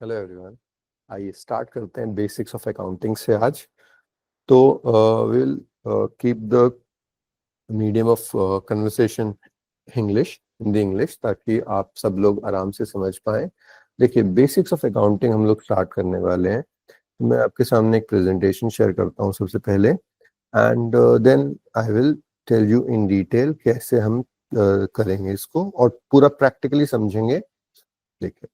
Hello everyone. आइए start करते हैं बेसिक्स ऑफ अकाउंटिंग से आज। तो will keep the medium of conversation English, Hindi English, ताकि आप सब लोग आराम से समझ पाएं। देखिए, बेसिक्स ऑफ अकाउंटिंग हम लोग स्टार्ट करने वाले हैं। मैं आपके सामने एक प्रेजेंटेशन शेयर करता हूं सबसे पहले, and then I will tell you in detail कैसे हम करेंगे इसको और पूरा प्रैक्टिकली समझेंगे। देखिए,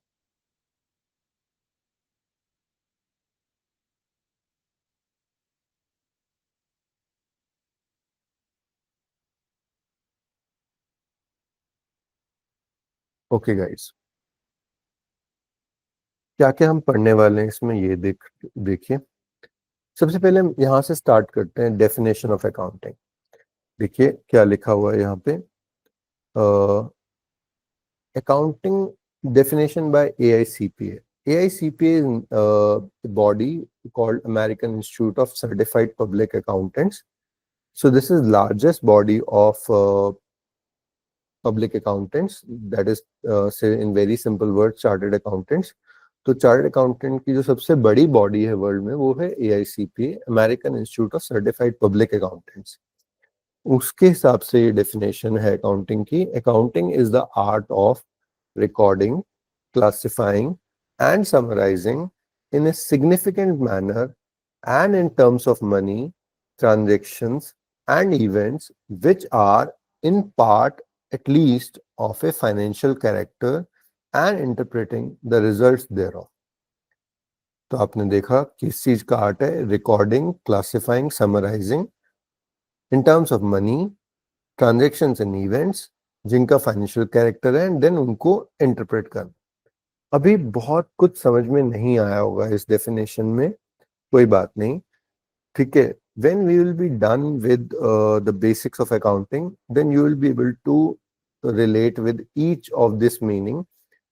ओके गाइस, क्या क्या हम पढ़ने वाले हैं इसमें ये देखिए। सबसे पहले हम यहाँ से स्टार्ट करते हैं, डेफिनेशन ऑफ अकाउंटिंग। देखिए क्या लिखा हुआ है यहाँ पे। Accounting definition by AICPA. AICPA is a body called American Institute of Certified Public Accountants. So this is largest body of public accountants, that is say in very simple words chartered accountants. तो chartered accountant की जो सबसे बड़ी body है world में वो है AICPA, American institute of certified public accountants. उसके हिसाब से ये डेफिनेशन है अकाउंटिंग की। Accounting is the art of recording, classifying, and summarizing in a significant manner and in terms of money, transactions, and events which are in part at least of a financial character and interpreting the results thereof. तो आपने देखा किस चीज का art है, recording, classifying, summarising in terms of money, transactions and events जिनका financial character है, and then उनको इंटरप्रेट करना। अभी बहुत कुछ समझ में नहीं आया होगा इस डेफिनेशन में, कोई बात नहीं, ठीक है। when we will be done with the basics of accounting, then you will be able to relate with each of this meaning।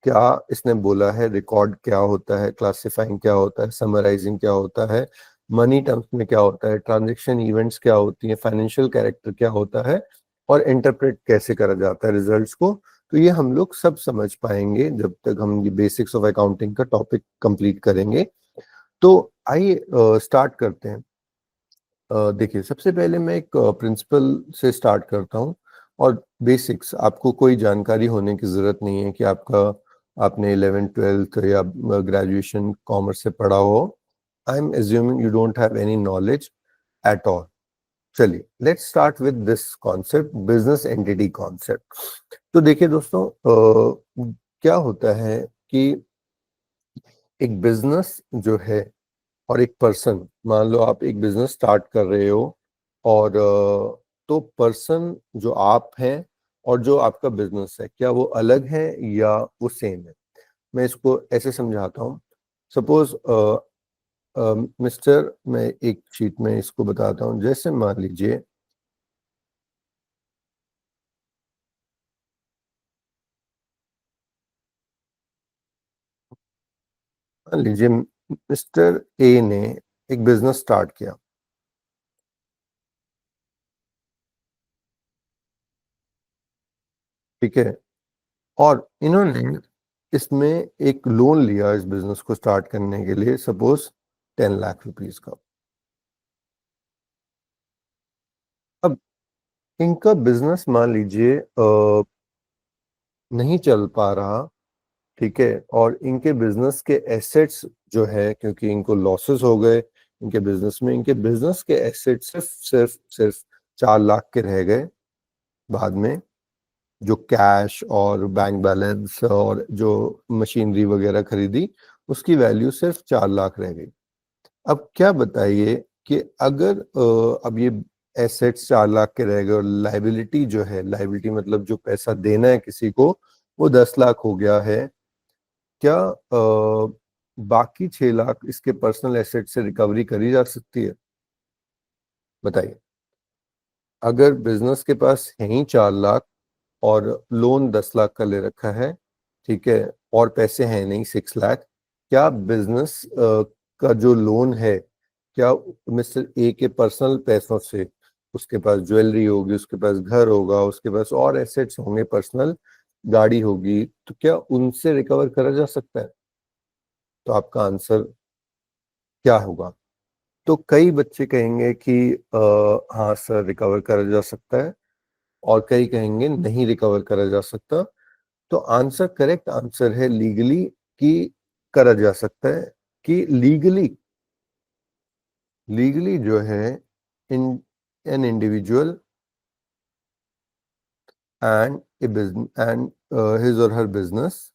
क्या इसने बोला है, रिकॉर्ड क्या होता है, क्लासिफाइंग क्या होता है, समराइजिंग क्या होता है, मनी टर्म्स में क्या होता है, ट्रांजैक्शन इवेंट्स क्या होती है, फाइनेंशियल कैरेक्टर क्या होता है, और इंटरप्रेट कैसे करा जाता है रिजल्ट्स को। तो ये हम लोग सब समझ पाएंगे जब तक हम ये बेसिक्स ऑफ अकाउंटिंग का टॉपिक कंप्लीट करेंगे। तो आइए स्टार्ट करते हैं। देखिए, सबसे पहले मैं एक प्रिंसिपल से स्टार्ट करता हूँ, और बेसिक्स आपको कोई जानकारी होने की ज़रूरत नहीं है कि आपने 11th 12th या ग्रेजुएशन कॉमर्स से पढ़ा हो। I am assuming you don't have any knowledge at all. चलिए, let's start with this concept, business entity concept. तो देखिए दोस्तों, क्या होता है कि एक बिजनेस जो है और एक पर्सन, मान लो आप एक बिजनेस स्टार्ट कर रहे हो, और तो पर्सन जो आप हैं और जो आपका बिजनेस है, क्या वो अलग है या वो सेम है। मैं इसको ऐसे समझाता हूँ। सपोज मिस्टर, मैं एक शीट में इसको बताता हूँ। जैसे मान लीजिए मिस्टर ए ने एक बिजनेस स्टार्ट किया, ठीक है, और इन्होंने इसमें एक लोन लिया इस बिजनेस को स्टार्ट करने के लिए, सपोज 10 लाख रुपीज का। अब इनका बिजनेस मान लीजिए नहीं चल पा रहा, ठीक है, और इनके बिजनेस के एसेट्स जो है, क्योंकि इनको लॉसेस हो गए इनके बिजनेस में, इनके बिजनेस के एसेट्स सिर्फ सिर्फ सिर्फ 4 लाख के रह गए बाद में। जो कैश और बैंक बैलेंस और जो मशीनरी वगैरह खरीदी, उसकी वैल्यू सिर्फ 4 लाख रह गई। अब क्या बताइए कि अगर अब ये एसेट्स 4 लाख के रह गए और लाइबिलिटी जो है, लाइबिलिटी मतलब जो पैसा देना है किसी को, वो 10 लाख हो गया है, क्या बाकी 6 लाख इसके पर्सनल एसेट से रिकवरी करी जा सकती है? बताइए। अगर बिजनेस के पास है ही 4 लाख और लोन 10 लाख का ले रखा है, ठीक है, और पैसे हैं नहीं 6 लाख, क्या बिजनेस का जो लोन है, क्या मिस्टर ए के पर्सनल पैसों से, उसके पास ज्वेलरी होगी, उसके पास घर होगा, उसके पास और एसेट्स होंगे, पर्सनल गाड़ी होगी, तो क्या उनसे रिकवर करा जा सकता है? तो आपका आंसर क्या होगा? तो कई बच्चे कहेंगे कि हाँ सर रिकवर करा जा सकता है, और कई कहेंगे नहीं रिकवर करा जा सकता। तो आंसर, करेक्ट आंसर है लीगली कि करा जा सकता है। कि लीगली जो है, in an individual and A business and his और हर बिजनेस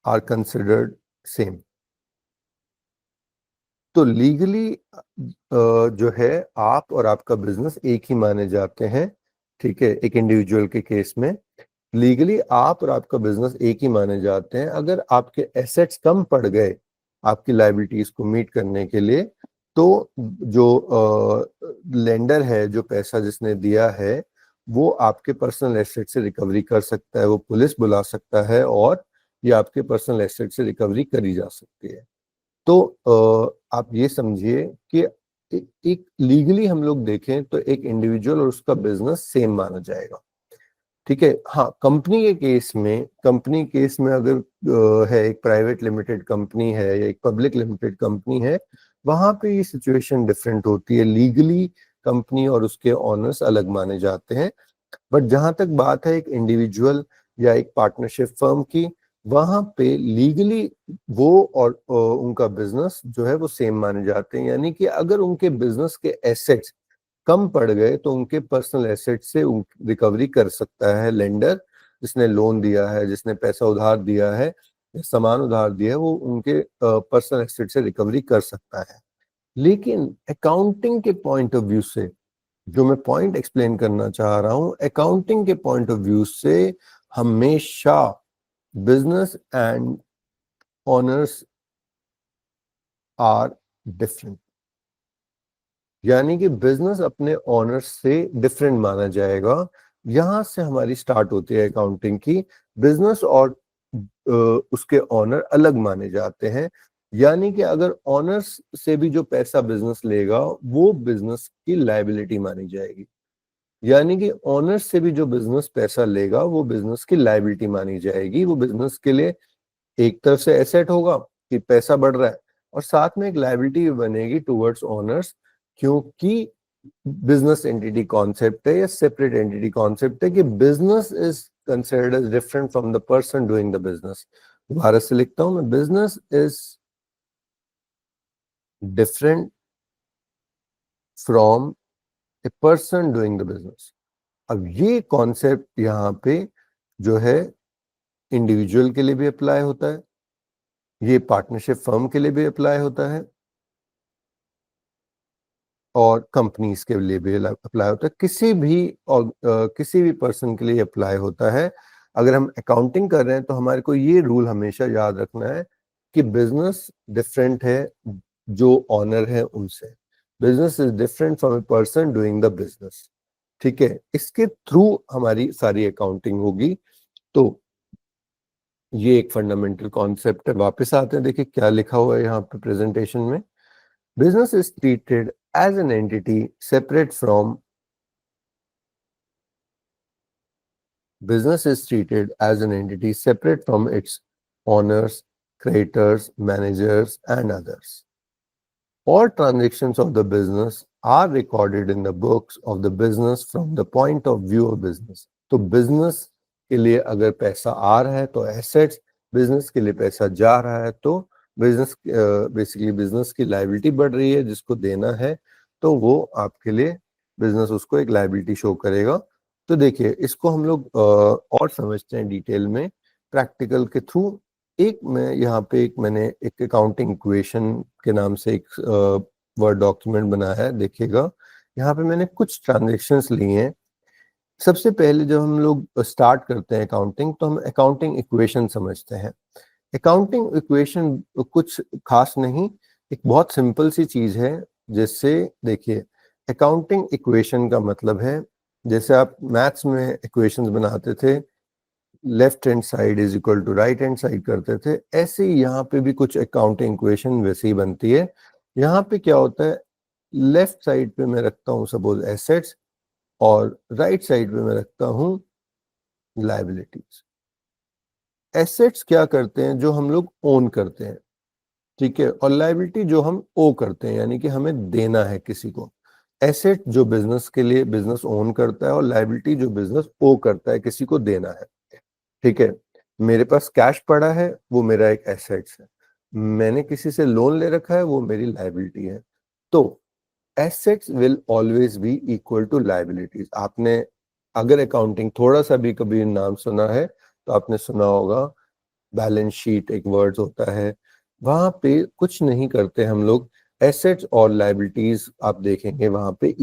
आर कंसिडर्ड सेम। तो लीगली जो है, आप और आपका बिजनेस एक ही माने जाते हैं। ठीक है, एक इंडिविजुअल के केस में लीगली आप और आपका बिजनेस एक ही माने जाते हैं। अगर आपके एसेट्स कम पड़ गए आपकी लायबिलिटीज को मीट करने के लिए, तो जो लेंडर है, जो पैसा जिसने दिया है, वो आपके पर्सनल एसेट से रिकवरी कर सकता है, वो पुलिस बुला सकता है, और ये आपके पर्सनल एसेट से रिकवरी करी जा सकती है। तो आप ये समझिए कि एक लीगली हम लोग देखें तो एक इंडिविजुअल और उसका बिजनेस सेम माना जाएगा। ठीक है। हाँ, कंपनी केस में अगर है, एक प्राइवेट लिमिटेड कंपनी है या एक पब्लिक लिमिटेड कंपनी है, वहां पे ये सिचुएशन डिफरेंट होती है। लीगली कंपनी और उसके ऑनर्स अलग माने जाते हैं। बट जहां तक बात है एक इंडिविजुअल या एक पार्टनरशिप फर्म की, वहां पे लीगली वो और उनका बिजनेस जो है वो सेम माने जाते हैं। यानी कि अगर उनके बिजनेस के एसेट्स कम पड़ गए तो उनके पर्सनल एसेट से रिकवरी कर सकता है लेंडर। जिसने लोन दिया है, जिसने पैसा उधार दिया है या सामान उधार दिया है, वो उनके पर्सनल एसेट से रिकवरी कर सकता है। लेकिन अकाउंटिंग के पॉइंट ऑफ व्यू से, जो मैं पॉइंट एक्सप्लेन करना चाह रहा हूं, अकाउंटिंग के पॉइंट ऑफ व्यू से हमेशा business and owners are different. यानी कि बिजनेस अपने ऑनर्स से डिफरेंट माना जाएगा। यहां से हमारी स्टार्ट होती है अकाउंटिंग की। बिजनेस और उसके ऑनर अलग माने जाते हैं। यानी कि अगर ऑनर्स से भी जो पैसा बिजनेस लेगा वो बिजनेस की लायबिलिटी मानी जाएगी। यानी कि ऑनर्स से भी जो बिजनेस पैसा लेगा वो बिजनेस की लायबिलिटी मानी जाएगी। वो बिजनेस के लिए एक तरफ से एसेट होगा कि पैसा बढ़ रहा है, और साथ में एक लायबिलिटी भी बनेगी टुवर्ड्स ओनर्स, क्योंकि बिजनेस एंटिटी कॉन्सेप्ट है या सेपरेट एंटिटी कॉन्सेप्ट है कि business is considered as different from the person doing the business. दोबारा से लिखता हूं मैं, business is different from a person doing the business. अब ये कॉन्सेप्ट यहाँ पे जो है इंडिविजुअल के लिए भी अप्लाई होता है, ये पार्टनरशिप फर्म के लिए भी अप्लाई होता है, और कंपनीज के लिए भी अप्लाई होता है। किसी भी और किसी भी पर्सन के लिए अप्लाई होता है। अगर हम अकाउंटिंग कर रहे हैं तो हमारे को ये रूल हमेशा याद रखना है कि बिजनेस डिफरेंट है जो ऑनर है उनसे। Business is different from a person doing the business. ठीक है, इसके थ्रू हमारी सारी अकाउंटिंग होगी। तो ये एक फंडामेंटल कॉन्सेप्ट है। वापस आते हैं, देखिए क्या लिखा हुआ है यहाँ पे प्रेजेंटेशन में। Business is treated as an entity separate from business is treated as an entity separate from its owners, creditors, managers, and others. All transactions of the business are recorded in the books of the business from the point of view of business. तो business के लिए अगर पैसा आ रहा है तो assets, business के लिए पैसा जा रहा है तो बिजनेस, बेसिकली बिजनेस की लायबिलिटी बढ़ रही है जिसको देना है, तो वो आपके लिए बिजनेस उसको एक लायबिलिटी शो करेगा। तो देखिए इसको हम लोग और समझते हैं डिटेल में प्रैक्टिकल के थ्रू। एक मैं यहाँ पे मैंने एक अकाउंटिंग इक्वेशन के नाम से एक वर्ड डॉक्यूमेंट बनाया है, देखिएगा। यहाँ पे मैंने कुछ ट्रांजेक्शन्स ली हैं। सबसे पहले जब हम लोग स्टार्ट करते हैं अकाउंटिंग, तो हम अकाउंटिंग इक्वेशन समझते हैं। अकाउंटिंग इक्वेशन कुछ खास नहीं, एक बहुत सिंपल सी चीज है। जैसे देखिए, अकाउंटिंग इक्वेशन का मतलब है, जैसे आप मैथ्स में इक्वेशंस बनाते थे, left hand side is equal to right hand side करते थे, ऐसे ही यहाँ पे भी कुछ अकाउंटिंग इक्वेशन वैसे ही बनती है। यहाँ पे क्या होता है, लेफ्ट साइड पे मैं रखता हूँ सपोज एसेट्स, और राइट साइड पे मैं रखता हूँ लायबिलिटीज। एसेट्स क्या करते हैं, जो हम लोग ओन करते हैं, ठीक है, और लायबिलिटी जो हम ओ करते हैं, यानी कि हमें देना है किसी को। एसेट जो बिजनेस के लिए बिजनेस ओन करता है, और लायबिलिटी जो बिजनेस ओ करता है, किसी को देना है, ठीक है। मेरे पास कैश पड़ा है, वो मेरा एक एसेट्स है। मैंने किसी से लोन ले रखा है, वो मेरी लायबिलिटी है। तो assets will always be equal to liabilities. आपने अगर अकाउंटिंग थोड़ा सा भी कभी नाम सुना है, तो आपने सुना होगा बैलेंस शीट एक वर्ड होता है, वहां पे कुछ नहीं करते हम लोग। एसेट्स और लायबिलिटीज आप देखेंगे वहां पे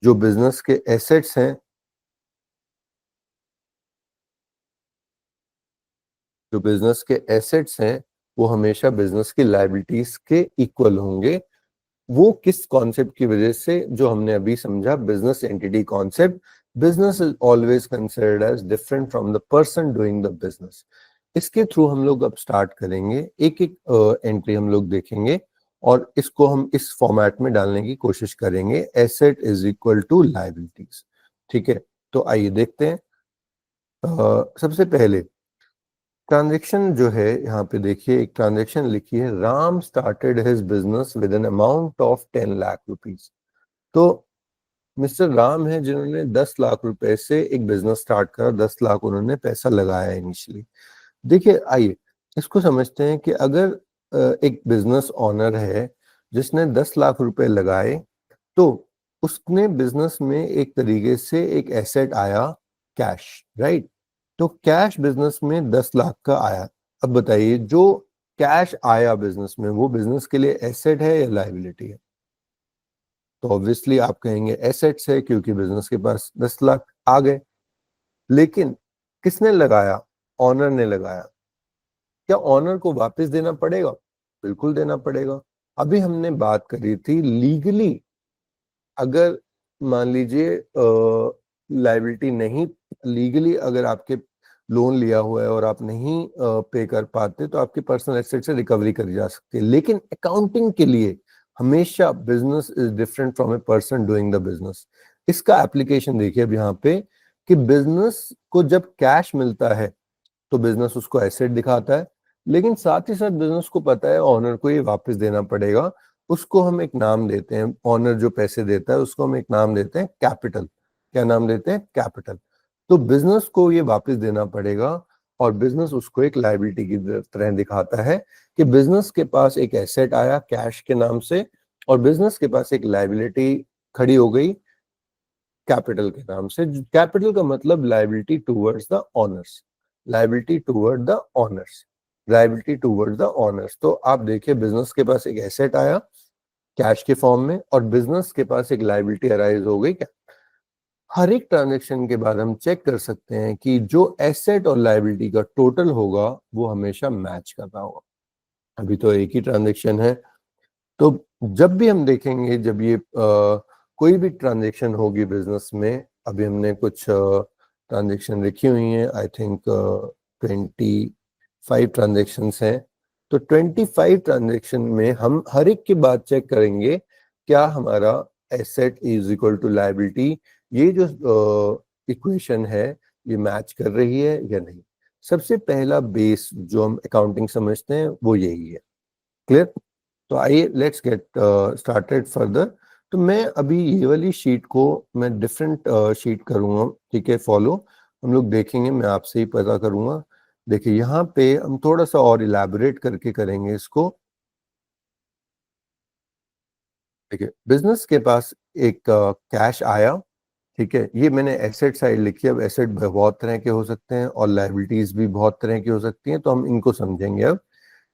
जो बिजनेस के एसेट्स हैं, जो बिजनेस के एसेट्स हैं, वो हमेशा बिजनेस की लायबिलिटीज के इक्वल होंगे। वो किस कॉन्सेप्ट की वजह से, जो हमने अभी समझा, business entity concept. Business is always considered as different from the person doing the business. इसके थ्रू हम लोग अब स्टार्ट करेंगे, एक एक एंट्री हम लोग देखेंगे, और इसको हम इस फॉर्मेट में डालने की कोशिश करेंगे, asset is equal to liabilities, ठीक है। तो आइए देखते हैं। सबसे पहले ट्रांजैक्शन जो है, यहाँ पे देखिए एक ट्रांजैक्शन लिखी है, Ram started his business with an amount of 10 lakh rupees. तो मिस्टर राम है जिन्होंने 10 लाख रुपए से एक बिजनेस स्टार्ट करा, 10 लाख उन्होंने पैसा लगाया इनिशियली। देखिए आइए इसको समझते हैं कि अगर एक बिजनेस ओनर है जिसने 10 लाख रुपए लगाए, तो उसने बिजनेस में एक तरीके से एक एसेट आया, कैश, राइट। तो कैश बिजनेस में 10 लाख का आया। अब बताइए, जो कैश आया बिजनेस में, वो बिजनेस के लिए एसेट है या लायबिलिटी है? तो ऑब्वियसली आप कहेंगे एसेट्स है, क्योंकि बिजनेस के पास 10 लाख आ गए। लेकिन किसने लगाया? ऑनर ने लगाया। क्या ऑनर को वापस देना पड़ेगा? बिल्कुल देना पड़ेगा। अभी हमने बात करी थी लीगली, अगर मान लीजिए लायबिलिटी नहीं, लीगली अगर आपके लोन लिया हुआ है और आप नहीं पे कर पाते, तो आपके पर्सनल एसेट से रिकवरी करी जा सकती है। लेकिन अकाउंटिंग के लिए हमेशा business is different from a person doing the business. इसका एप्लीकेशन देखिए अब यहाँ पे, कि बिजनेस को जब कैश मिलता है, तो बिजनेस उसको एसेट दिखाता है, लेकिन साथ ही साथ बिजनेस को पता है ऑनर को ये वापस देना पड़ेगा। उसको हम एक नाम देते हैं, ऑनर जो पैसे देता है उसको हम एक नाम देते हैं कैपिटल। क्या नाम देते हैं? कैपिटल। तो बिजनेस को ये वापस देना पड़ेगा, और बिजनेस उसको एक लायबिलिटी की तरह दिखाता है, कि बिजनेस के पास एक एसेट आया कैश के नाम से, और बिजनेस के पास एक लायबिलिटी खड़ी हो गई कैपिटल के नाम से। कैपिटल का मतलब liability towards the honours, liability toward the honours, liability towards the honours. तो आप देखिए बिजनेस के पास एक एसेट आया कैश के फॉर्म में, और बिजनेस के पास एक लायबिलिटी अराइज हो गई क्या। हर एक ट्रांजेक्शन के बाद हम चेक कर सकते हैं कि जो एसेट और लायबिलिटी का टोटल होगा, वो हमेशा मैच कर रहा होगा। अभी तो एक ही ट्रांजेक्शन है, तो जब भी हम देखेंगे, जब ये कोई भी ट्रांजेक्शन होगी बिजनेस में, अभी हमने कुछ ट्रांजेक्शन लिखी हुई हैं, आई थिंक 25 ट्रांजेक्शन हैं। तो 25 ट्रांजेक्शन में हम हर एक के बाद चेक करेंगे, क्या हमारा asset is equal to liability, ये जो इक्वेशन है, ये मैच कर रही है या नहीं। सबसे पहला बेस जो हम अकाउंटिंग समझते हैं, वो यही है। क्लियर? तो आइए लेट्स गेट स्टार्टेड फर्दर। तो मैं अभी ये वाली शीट को मैं डिफरेंट शीट करूंगा, ठीक है, फॉलो। हम लोग देखेंगे, मैं आपसे ही पता करूंगा। देखिए यहाँ पे हम थोड़ा सा और इलैबोरेट करके करेंगे इसको। देखिए बिजनेस के पास एक कैश आया, ठीक है, ये मैंने एसेट साइड लिखी है। अब एसेट बहुत तरह के हो सकते हैं, और लायबिलिटीज भी बहुत तरह की हो सकती हैं, तो हम इनको समझेंगे अब।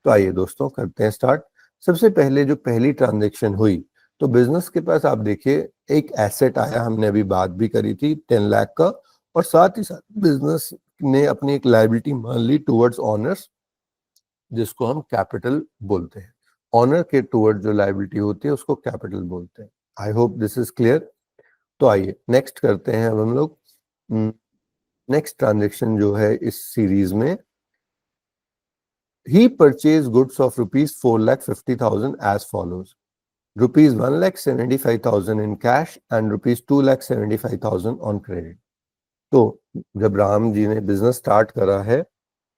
तो आइए दोस्तों करते हैं स्टार्ट। सबसे पहले जो पहली ट्रांजैक्शन हुई, तो बिजनेस के पास आप देखिए एक एसेट आया, हमने अभी बात भी करी थी 10 लाख का, और साथ ही साथ बिजनेस ने अपनी एक लायबिलिटी मान ली टुवर्ड्स ऑनर्स, जिसको हम कैपिटल बोलते हैं। ऑनर के टुवर्ड जो लायबिलिटी होती है उसको कैपिटल बोलते हैं। I hope this is clear. तो आइए नेक्स्ट करते हैं अब हम लोग। नेक्स्ट ट्रांजेक्शन जो है इस सीरीज में, he purchased goods of rupees 4,50,000 as follows: rupees 1,75,000 in cash and rupees 2,75,000 on credit। तो जब राम जी ने बिजनेस स्टार्ट करा है,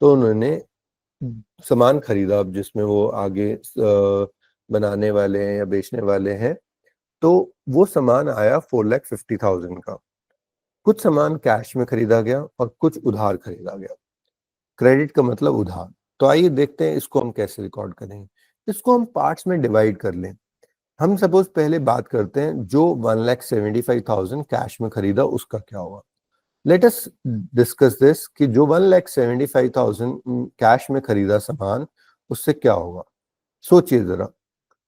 तो उन्होंने सामान खरीदा, अब जिसमें वो आगे बनाने वाले हैं या बेचने वाले हैं, तो वो सामान आया 4,50,000 का। कुछ सामान कैश में खरीदा गया और कुछ उधार खरीदा गया। क्रेडिट का मतलब उधार। तो आइए देखते हैं इसको हम कैसे रिकॉर्ड करेंगे। इसको हम पार्ट्स में डिवाइड कर लें। हम सपोज पहले बात करते हैं जो 1,75,000 कैश में खरीदा उसका क्या हुआ। लेट अस डिस्कस दिस कि जो 1,75,000 कैश में खरीदा सामान उससे क्या होगा। सोचिए जरा,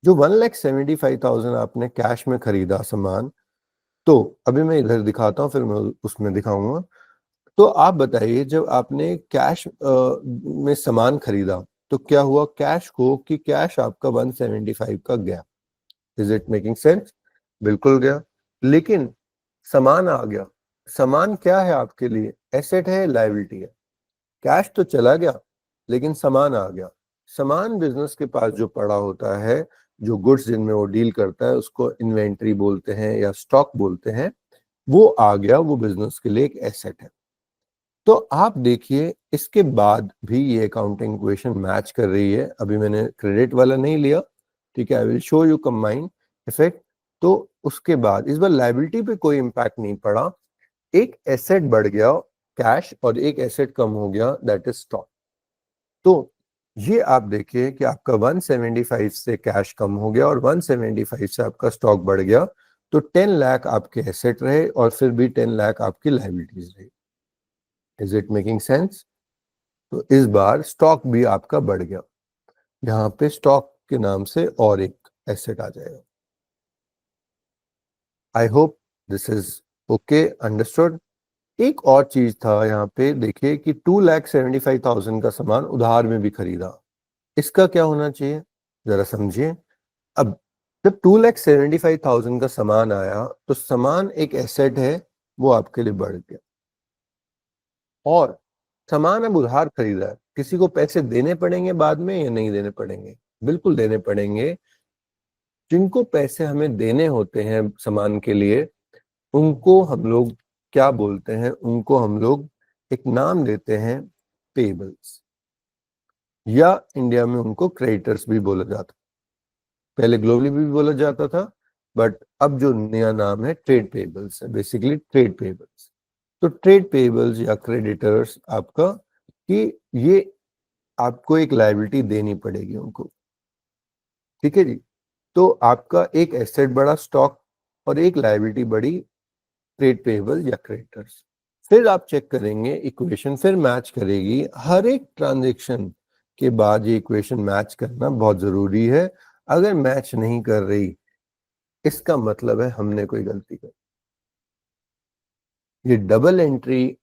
जो 1,75,000 आपने कैश में खरीदा सामान, तो अभी मैं इधर दिखाता हूँ फिर मैं उसमें दिखाऊंगा। तो आप बताइए, जब आपने कैश में सामान खरीदा तो क्या हुआ कैश को, कि कैश आपका 175 का गया। Is it making sense? बिल्कुल गया। लेकिन सामान आ गया। सामान क्या है आपके लिए? एसेट है, लायबिलिटी है? कैश तो चला गया लेकिन सामान आ गया। सामान बिजनेस के पास जो पड़ा होता है, जो गुड्स जिनमें वो डील करता है, उसको इन्वेंट्री बोलते हैं या स्टॉक बोलते हैं, वो आ गया, वो बिजनेस के लिए एक एसेट है। तो आप देखिए इसके बाद भी ये अकाउंटिंग इक्वेशन मैच कर रही है। अभी मैंने क्रेडिट वाला नहीं लिया, ठीक है, I will show you combine effect. तो उसके बाद इस बार लायबिलिटी पे कोई इंपैक्ट नहीं पड़ा, एक एसेट बढ़ गया कैश और एक एसेट कम हो गया दैट इज स्टॉक। तो ये आप देखिए कि आपका 175 से कैश कम हो गया और 175 से आपका स्टॉक बढ़ गया। तो 10 लाख आपके एसेट रहे और फिर भी 10 लाख आपकी लायबिलिटीज रही। Is it making sense? तो इस बार स्टॉक भी आपका बढ़ गया। यहाँ पे स्टॉक के नाम से और एक एसेट आ जाएगा। आई hope this is okay, understood. एक और चीज था यहाँ पे, देखिए कि 2,75,000 का सामान उधार में भी खरीदा। इसका क्या होना चाहिए, जरा समझिए। अब जब 2,75,000 का सामान आया तो सामान एक एसेट है, वो आपके लिए बढ़ गया। और सामान अब उधार खरीदा है, किसी को पैसे देने पड़ेंगे बाद में या नहीं देने पड़ेंगे? बिल्कुल देने पड़ेंगे। जिनको पैसे हमें देने होते हैं सामान के लिए, उनको हम लोग क्या बोलते हैं? उनको हम लोग एक नाम देते हैं, पेबल्स, या इंडिया में उनको क्रेडिटर्स भी बोला जाता। पहले ग्लोबली भी बोला जाता था, बट अब जो नया नाम है ट्रेड पेबल्स है, बेसिकली ट्रेड पेबल्स। तो ट्रेड पेबल्स या क्रेडिटर्स आपका, कि ये आपको एक लायबिलिटी देनी पड़ेगी उनको, ठीक है जी। तो आपका एक एसेट बड़ा स्टॉक और एक लायबिलिटी बड़ी ट्रेड पेबल या क्रेडिटर्स। फिर आप चेक करेंगे इक्वेशन, फिर मैच करेगी। हर एक ट्रांजेक्शन के बाद ये इक्वेशन मैच करना बहुत जरूरी है। अगर मैच नहीं कर रही, इसका मतलब है हमने कोई गलती कर। ये double entry,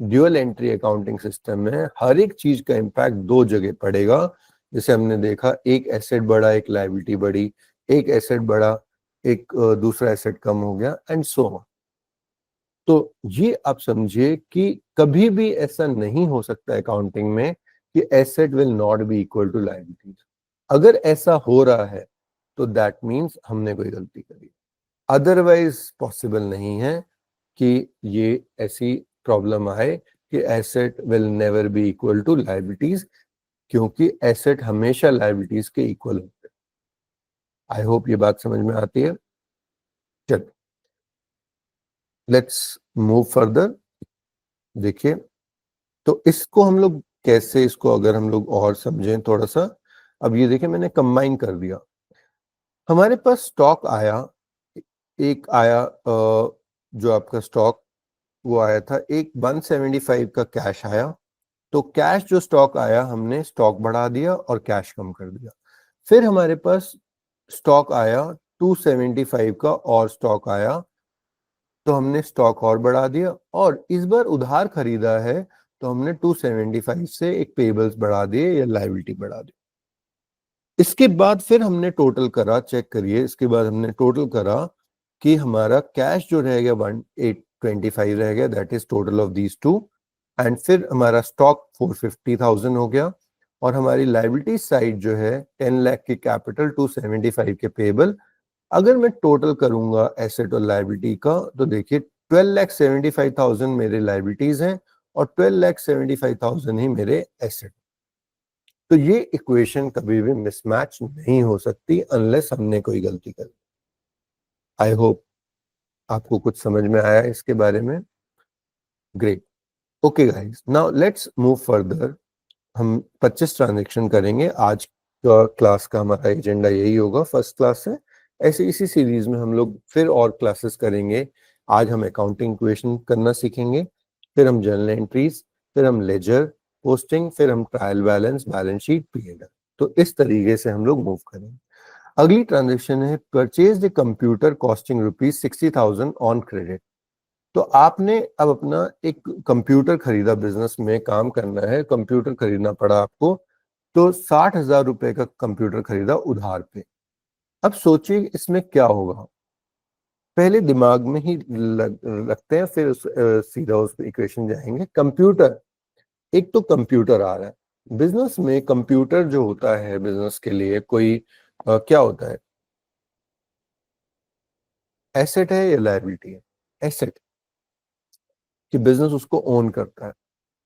dual entry accounting system में हर एक चीज का इम्पैक्ट दो जगह पड़ेगा। जैसे हमने देखा, एक एसेट बढ़ा, एक लायबिलिटी बढ़ी, एक एसेट बढ़ा, एक दूसरा एसेट कम हो गया, एंड सो ऑन। तो ये आप समझिए कि कभी भी ऐसा नहीं हो सकता अकाउंटिंग में कि asset will not be equal to liabilities. अगर ऐसा हो रहा है तो दैट मीन्स हमने कोई गलती करी। अदरवाइज पॉसिबल नहीं है कि ये ऐसी प्रॉब्लम आए कि asset will never be equal to liabilities, क्योंकि एसेट हमेशा लायबिलिटीज के इक्वल होते हैं। आई होप ये बात समझ में आती है। चल, लेट्स मूव फर्दर। देखिए, तो इसको हम लोग कैसे, इसको अगर हम लोग और समझें थोड़ा सा। अब ये देखिए, मैंने कंबाइन कर दिया। हमारे पास स्टॉक आया, एक आया जो आपका स्टॉक वो आया था, एक 175 का कैश आया। तो कैश जो स्टॉक आया, हमने स्टॉक बढ़ा दिया और कैश कम कर दिया। फिर हमारे पास स्टॉक आया 275 का, और स्टॉक आया तो हमने स्टॉक और बढ़ा दिया। और इस बार उधार खरीदा है तो हमने 275 से एक पेबल्स बढ़ा दिए या लायबिलिटी बढ़ा दी। इसके बाद फिर हमने टोटल करा, चेक करिए, इसके बाद हमने टोटल करा कि हमारा कैश जो रह गया 1,825 रह गया, that is total of these two. And फिर हमारा स्टॉक 450,000 हो गया, और हमारी लायबिलिटी साइड जो है 10 लाख की कैपिटल, 275 के पेबल। अगर मैं टोटल करूंगा एसेट और लायबिलिटी का, तो देखिए 12,75,000 मेरे लायबिलिटीज हैं और 12,75,000 ही मेरे एसेट। तो ये इक्वेशन कभी भी मिसमैच नहीं हो सकती अनलेस हमने कोई गलती कर। आई होप आपको कुछ समझ में आया इसके बारे में। Great. Okay guys, now let's move further. हम 25 ट्रांजेक्शन करेंगे आज का। क्लास का हमारा एजेंडा यही होगा फर्स्ट क्लास से। ऐसे इसी सीरीज में हम लोग फिर और क्लासेस करेंगे। आज हम अकाउंटिंग इक्वेशन करना सीखेंगे, फिर हम जर्नल एंट्रीज, फिर हम लेजर पोस्टिंग, फिर हम trial balance, balance sheet, PNL. तो इस तरीके से हम लोग मूव करेंगे। अगली ट्रांजेक्शन है purchase the computer costing ₹60,000 on credit. तो आपने अब अपना एक कंप्यूटर खरीदा, बिजनेस में काम करना है, कंप्यूटर खरीदना पड़ा आपको, तो 60,000 रुपए का कंप्यूटर खरीदा उधार पे। अब सोचिए इसमें क्या होगा। पहले दिमाग में ही रखते हैं, फिर सीधा उस इक्वेशन जाएंगे। कंप्यूटर, एक तो कंप्यूटर आ रहा है बिजनेस में। कंप्यूटर जो होता है बिजनेस के लिए कोई क्या होता है, एसेट है या लायबिलिटी है? एसेट, कि बिजनेस उसको ओन करता है।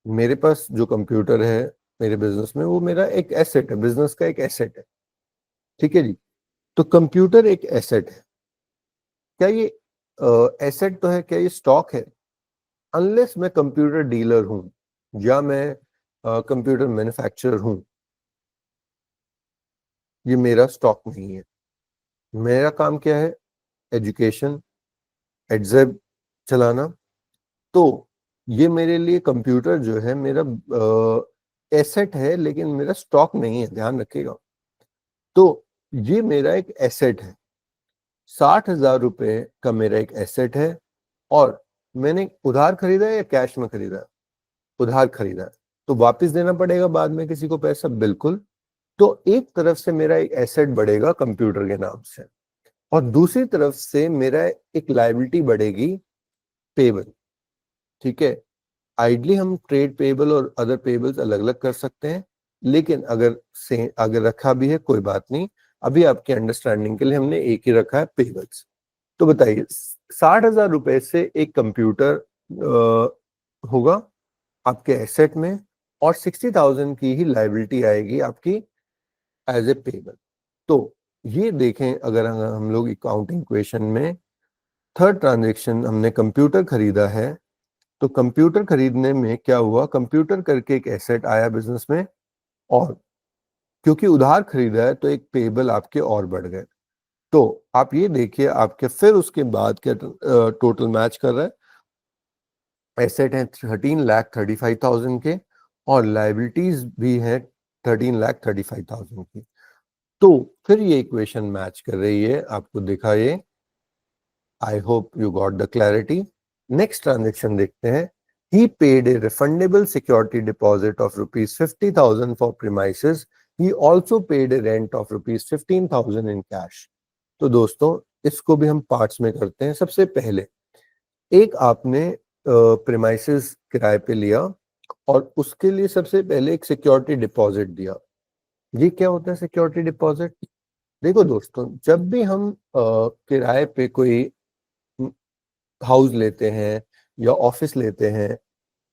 मेरे पास जो कंप्यूटर है मेरे बिजनेस में, वो मेरा एक एसेट है, बिजनेस का एक एसेट है। ठीक है जी। तो कंप्यूटर एक एसेट है। क्या ये एसेट तो है, क्या ये स्टॉक है? अनलेस मैं कंप्यूटर डीलर हूं या मैं कंप्यूटर मैन्युफैक्चरर हूं, ये मेरा स्टॉक नहीं है। मेरा काम क्या है? एजुकेशन, एडजेब चलाना। तो ये मेरे लिए कंप्यूटर जो है मेरा एसेट है, लेकिन मेरा स्टॉक नहीं है, ध्यान रखिएगा। तो ये मेरा एक एसेट है, 60,000 रुपए का मेरा एक एसेट है। और मैंने उधार खरीदा है या कैश में खरीदा है? उधार खरीदा है, तो वापस देना पड़ेगा बाद में किसी को पैसा, बिल्कुल। तो एक तरफ से मेरा एक एसेट बढ़ेगा कंप्यूटर के नाम से, और दूसरी तरफ से मेरा एक लायबिलिटी बढ़ेगी, पेबल। ठीक है। आइडली हम ट्रेड पेबल और अदर पेबल्स अलग अलग कर सकते हैं, लेकिन अगर रखा भी है कोई बात नहीं। अभी आपके अंडरस्टैंडिंग के लिए हमने एक ही रखा है, पेबल्स। तो बताइए, 60,000 रुपए से एक कंप्यूटर होगा आपके एसेट में, और 60,000 की ही लायबिलिटी आएगी आपकी एज ए पेबल। तो ये देखें, अगर हम लोग अकाउंटिंग इक्वेशन में थर्ड ट्रांजेक्शन हमने कंप्यूटर खरीदा है, तो कंप्यूटर खरीदने में क्या हुआ, कंप्यूटर करके एक एसेट आया बिजनेस में, और क्योंकि उधार खरीदा है तो एक पेबल आपके और बढ़ गए। तो आप ये देखिए आपके फिर उसके बाद क्या टोटल मैच कर रहा है। एसेट है 13,35,000 के, और लाइबिलिटीज भी है 13,35,000 की। तो फिर ये इक्वेशन मैच कर रही है, आपको दिखा ये। आई hope you got the clarity. Next transaction देखते हैं। He paid a refundable security deposit of ₹50,000 for premises. He also paid a rent of ₹15,000 in cash. तो दोस्तों, इसको भी हम पार्ट्स में करते हैं। सबसे पहले एक आपने प्रीमाइसेस किराए पे लिया, और उसके लिए सबसे पहले एक सिक्योरिटी डिपॉजिट दिया। ये क्या होता है सिक्योरिटी डिपॉजिट? देखो दोस्तों, जब भी हम किराए पे कोई हाउस लेते हैं या ऑफिस लेते हैं,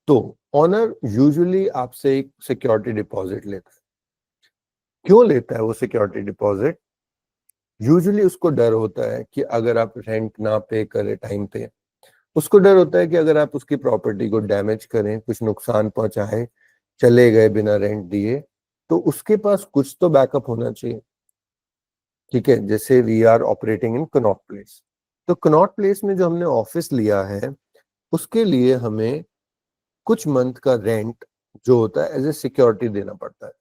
तो ऑनर यूजुअली आपसे एक सिक्योरिटी डिपॉजिट लेता है। क्यों लेता है वो सिक्योरिटी डिपॉजिट? यूजुअली उसको डर होता है कि अगर आप रेंट ना पे करें टाइम पे, उसको डर होता है कि अगर आप उसकी प्रॉपर्टी को डैमेज करें, कुछ नुकसान पहुंचाए, चले गए बिना रेंट दिए, तो उसके पास कुछ तो बैकअप होना चाहिए। ठीक है। जैसे we are operating in Connaught Place, तो कनॉट प्लेस में जो हमने ऑफिस लिया है, उसके लिए हमें कुछ मंथ का रेंट जो होता है एज ए सिक्योरिटी देना पड़ता है।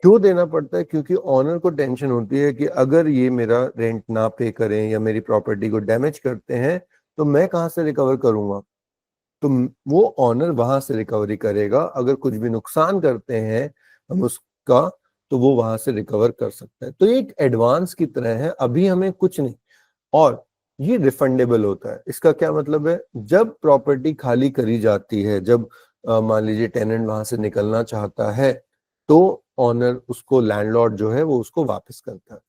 क्यों देना पड़ता है? क्योंकि ऑनर को टेंशन होती है कि अगर ये मेरा रेंट ना पे करें या मेरी प्रॉपर्टी को डैमेज करते हैं, तो मैं कहाँ से रिकवर करूंगा? तो वो ऑनर वहां से रिकवरी करेगा। अगर कुछ भी नुकसान करते हैं हम उसका, तो वो वहां से रिकवर कर सकता है। तो ये एक एडवांस की तरह है, अभी हमें कुछ नहीं। और ये रिफंडेबल होता है। इसका क्या मतलब है? जब प्रॉपर्टी खाली करी जाती है, जब मान लीजिए टेनेंट वहां से निकलना चाहता है, तो ऑनर उसको, लैंडलॉर्ड जो है वो उसको वापस करता है।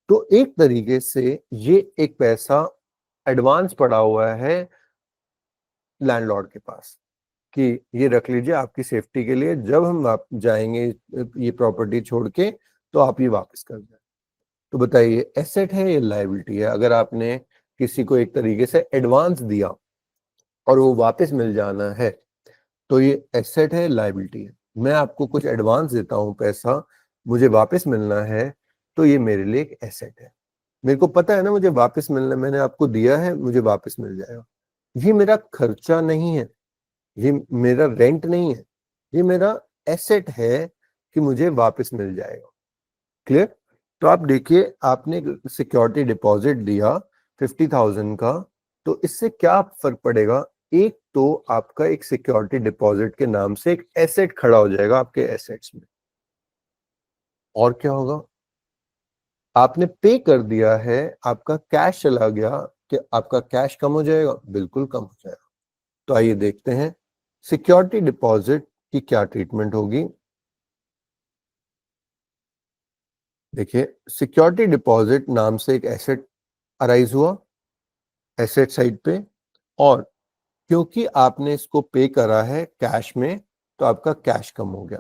तो एक तरीके से ये एक पैसा एडवांस पड़ा हुआ है लैंडलॉर्ड के पास। कि ये रख लीजिए आपकी सेफ्टी के लिए, जब हम आप जाएंगे ये प्रॉपर्टी छोड़ के तो आप ये वापस कर दें। तो बताइए एसेट है या लायबिलिटी है? अगर आपने किसी को एक तरीके से एडवांस दिया और वो वापस मिल जाना है तो ये एसेट है लायबिलिटी है? मैं आपको कुछ एडवांस देता हूँ पैसा, मुझे वापस मिलना है, तो ये मेरे लिए एक एसेट है। मेरे को पता है ना मुझे वापस मिलना है, मैंने आपको दिया है, मुझे वापस मिल जाएगा। ये मेरा खर्चा नहीं है, ये मेरा रेंट नहीं है, ये मेरा एसेट है कि मुझे वापस मिल जाएगा। क्लियर? तो आप देखिए आपने सिक्योरिटी डिपॉजिट दिया 50,000 का, तो इससे क्या फर्क पड़ेगा? एक तो आपका एक सिक्योरिटी डिपॉजिट के नाम से एक एसेट खड़ा हो जाएगा आपके एसेट्स में। और क्या होगा? आपने पे कर दिया है, आपका कैश चला गया, कि आपका कैश कम हो जाएगा? बिल्कुल कम हो जाएगा। तो आइए देखते हैं सिक्योरिटी डिपॉजिट की क्या ट्रीटमेंट होगी। देखिए सिक्योरिटी डिपॉजिट नाम से एक एसेट अराइज हुआ एसेट साइड पे, और क्योंकि आपने इसको पे करा है कैश में तो आपका कैश कम हो गया।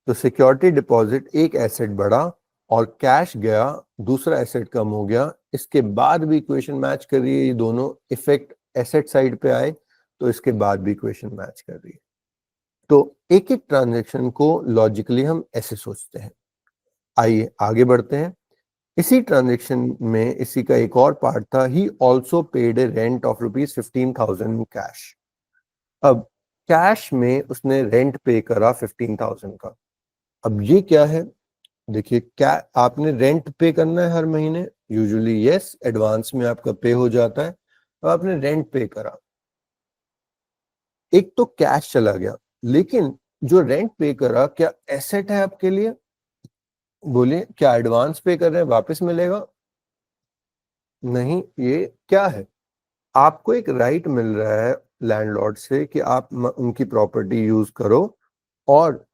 तो सिक्योरिटी डिपॉजिट एक एसेट बढ़ा और कैश गया, दूसरा एसेट कम हो गया। इसके बाद भी इक्वेशन मैच कर रही है, ये दोनों इफेक्ट एसेट साइड पे आए तो इसके बाद भी इक्वेशन मैच कर रही है। तो एक एक ट्रांजेक्शन को लॉजिकली हम ऐसे सोचते हैं। आइए आगे बढ़ते हैं। इसी ट्रांजेक्शन में इसी का एक और पार्ट था, he also paid A rent of ₹15,000 cash. अब कैश में उसने रेंट पे करा 15,000 का। अब ये क्या है? देखिए क्या आपने रेंट पे करना है हर महीने? यूजुअली यस, एडवांस में आपका पे हो जाता है। अब आपने रेंट पे करा, एक तो कैश चला गया, लेकिन जो रेंट पे करा क्या एसेट है आपके लिए? बोलिए, क्या एडवांस पे कर रहे हैं वापस मिलेगा? नहीं, ये क्या है? आपको एक राइट मिल रहा है लैंडलॉर्ड से कि आप उनकी प्रॉपर्टी यूज करो, और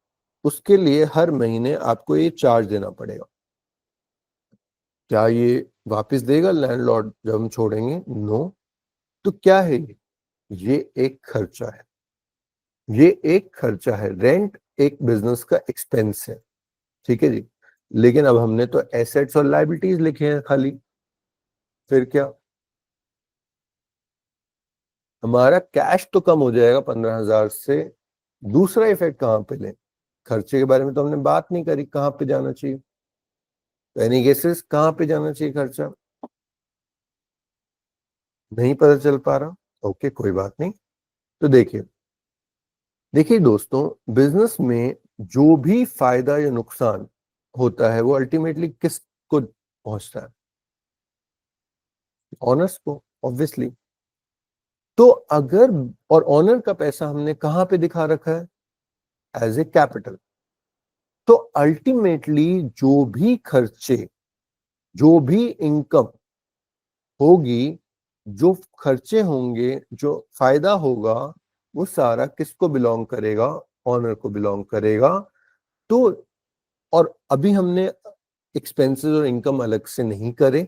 उसके लिए हर महीने आपको ये चार्ज देना पड़ेगा। क्या ये वापस देगा लैंडलॉर्ड जब हम छोड़ेंगे? नो। तो क्या है ये एक खर्चा है, ये एक खर्चा है। रेंट एक बिजनेस का एक्सपेंस है, ठीक है जी। लेकिन अब हमने तो एसेट्स और लायबिलिटीज लिखे हैं खाली, फिर क्या? हमारा कैश तो कम हो जाएगा 15,000 से। दूसरा इफेक्ट कहाँ पे ले? खर्चे के बारे में तो हमने बात नहीं करी, कहाँ पे जाना चाहिए? एनी केसेस कहाँ पे जाना चाहिए खर्चा? नहीं पता चल पा रहा? ओके, कोई बात नहीं। तो देखिए देखिए दोस्तों, बिजनेस में जो भी फायदा या नुकसान होता है वो अल्टीमेटली किस को पहुंचता है? ऑनर्स को, ऑब्वियसली। तो अगर, और ऑनर का पैसा हमने कहां पे दिखा रखा है? As a capital. तो अल्टीमेटली जो भी खर्चे, जो भी इनकम होगी, जो खर्चे होंगे, जो फायदा होगा, वो सारा किसको बिलोंग करेगा? ऑनर को बिलोंग करेगा। तो और अभी हमने एक्सपेंसेस और इनकम अलग से नहीं करे,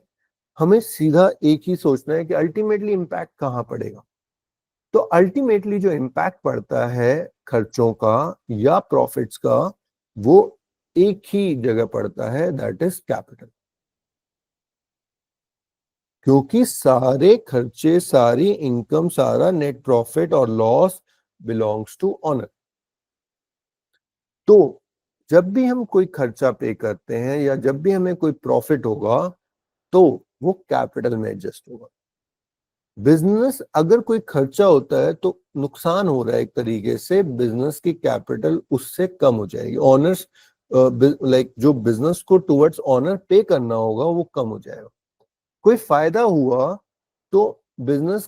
हमें सीधा एक ही सोचना है कि अल्टीमेटली इम्पैक्ट कहाँ पड़ेगा। तो अल्टीमेटली जो इम्पैक्ट पड़ता है खर्चों का या प्रॉफिट्स का, वो एक ही जगह पड़ता है, दैट इज कैपिटल। क्योंकि सारे खर्चे, सारी इनकम, सारा नेट प्रॉफिट और लॉस बिलोंग्स टू ऑनर। तो जब भी हम कोई खर्चा पे करते हैं या जब भी हमें कोई प्रॉफिट होगा तो वो कैपिटल में एडजस्ट होगा। बिजनेस अगर कोई खर्चा होता है तो नुकसान हो रहा है एक तरीके से, बिजनेस की कैपिटल उससे कम हो जाएगी। ऑनर्स लाइक जो बिजनेस को टुवर्ड्स ऑनर पे करना होगा वो कम हो जाएगा। कोई फायदा हुआ तो बिजनेस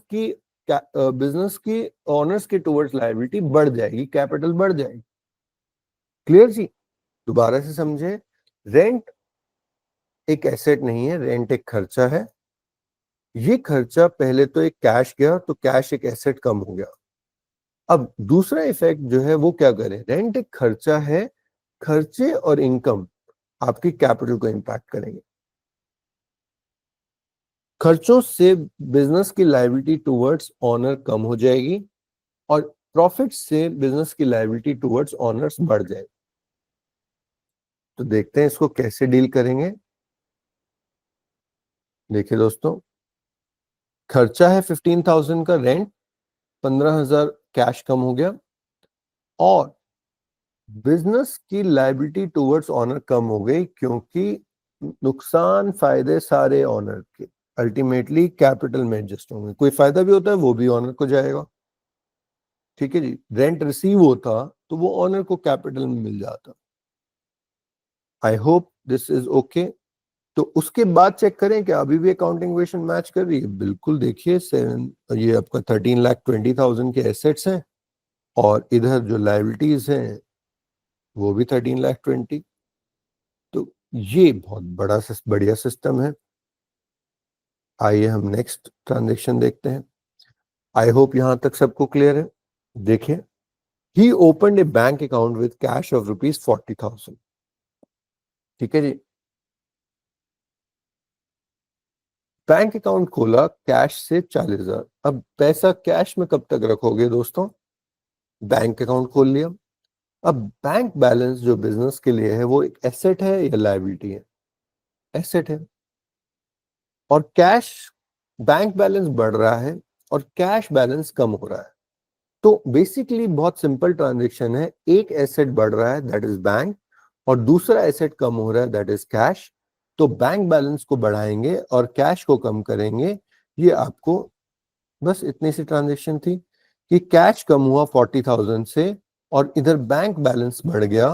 की ऑनर्स की टुवर्ड्स लायबिलिटी बढ़ जाएगी, कैपिटल बढ़ जाएगी। क्लियर जी? दोबारा से समझे, रेंट एक एसेट नहीं है, रेंट एक खर्चा है। ये खर्चा पहले तो एक कैश गया तो कैश एक एसेट कम हो गया। अब दूसरा इफेक्ट जो है वो क्या करे? रेंट एक खर्चा है, खर्चे और इनकम आपकी कैपिटल को इंपैक्ट करेंगे। खर्चों से बिजनेस की लायबिलिटी टुवर्ड्स ऑनर कम हो जाएगी, और प्रॉफिट से बिजनेस की लायबिलिटी टुवर्ड्स ऑनर्स बढ़ जाए। तो देखते हैं इसको कैसे डील करेंगे। देखिए दोस्तों, खर्चा है 15,000 का रेंट, 15,000 कैश कम हो गया, और बिजनेस की लायबिलिटी टुवर्ड्स ऑनर कम हो गई, क्योंकि नुकसान फायदे सारे ऑनर के अल्टीमेटली कैपिटल में एडजस्ट होंगे। कोई फायदा भी होता है वो भी ऑनर को जाएगा। ठीक है जी, रेंट रिसीव होता तो वो ऑनर को कैपिटल में मिल जाता। आई होप दिस इज ओके। तो उसके बाद चेक करें कि अभी भी अकाउंटिंग वेशन मैच कर रही है। बिल्कुल, देखिए ये आपका 13,20,000 के एसेट्स हैं, और इधर जो लायबिलिटीज हैं वो भी 13,20,000। तो ये बहुत बढ़िया सिस्टम है। आइए हम नेक्स्ट ट्रांजेक्शन देखते हैं। आई होप यहां तक सबको क्लियर है। देखिए, he opened a bank account with cash of ₹40,000। ठीक है जी, बैंक अकाउंट खोला कैश से 40,000। अब पैसा कैश में कब तक रखोगे दोस्तों? बैंक अकाउंट खोल लिया। अब बैंक बैलेंस जो बिजनेस के लिए है वो एक एसेट है या लायबिलिटी है? एसेट है। और कैश, बैंक बैलेंस बढ़ रहा है और कैश बैलेंस कम हो रहा है। तो बेसिकली बहुत सिंपल ट्रांजेक्शन है। एक एसेट बढ़ रहा है दैट इज बैंक, और दूसरा एसेट कम हो रहा है दैट इज कैश। तो बैंक बैलेंस को बढ़ाएंगे और कैश को कम करेंगे। ये आपको बस इतनी सी ट्रांजेक्शन थी कि कैश कम हुआ 40,000 से और इधर बैंक बैलेंस बढ़ गया।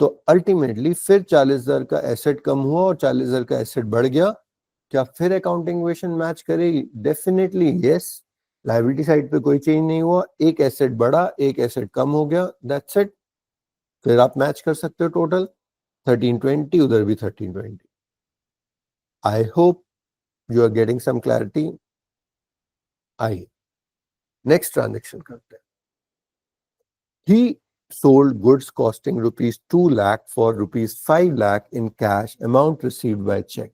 तो अल्टीमेटली फिर 40,000 का एसेट कम हुआ और 40,000 का एसेट बढ़ गया। क्या फिर अकाउंटिंग इक्वेशन मैच करेगी? Definitely yes. लायबिलिटी साइड पे कोई चेंज नहीं हुआ, एक एसेट बढ़ा एक एसेट कम हो गया, दैट्स इट। फिर आप मैच कर सकते हो टोटल 1320, उधर भी 1320। I hope you are getting some clarity. आइए नेक्स्ट ट्रांजेक्शन करते हैं। He sold goods costing rupees 2 lakh for rupees 5 lakh in cash, amount received by check।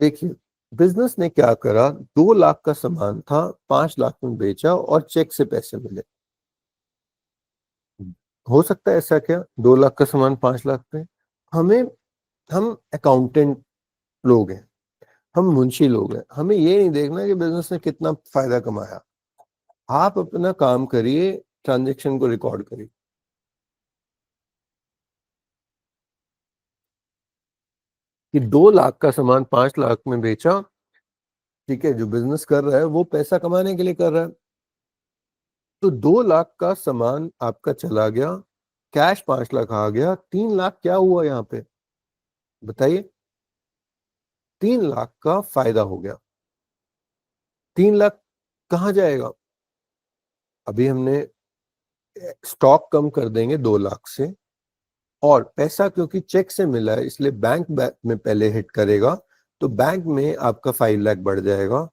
देखिए, बिजनेस ने क्या करा, 2 लाख का सामान था, 5 लाख में बेचा और चेक से पैसे मिले। हो सकता है ऐसा क्या, 2 लाख का सामान 5 लाख पे? हमें हम अकाउंटेंट लोग हैं, हम मुंशी लोग हैं, हमें ये नहीं देखना कि बिजनेस ने कितना फायदा कमाया। आप अपना काम करिए, ट्रांजेक्शन को रिकॉर्ड करिए। कि 2 लाख का सामान 5 लाख में बेचा। ठीक है, जो बिजनेस कर रहा है वो पैसा कमाने के लिए कर रहा है। तो 2 लाख का सामान आपका चला गया, कैश 5 लाख आ गया, 3 लाख क्या हुआ यहाँ पे बताइए? 3 लाख का फायदा हो गया। 3 लाख कहाँ जाएगा? अभी हमने स्टॉक कम कर देंगे 2 लाख से, और पैसा क्योंकि चेक से मिला है इसलिए बैंक में पहले हिट करेगा। तो बैंक में आपका 5 लाख बढ़ जाएगा।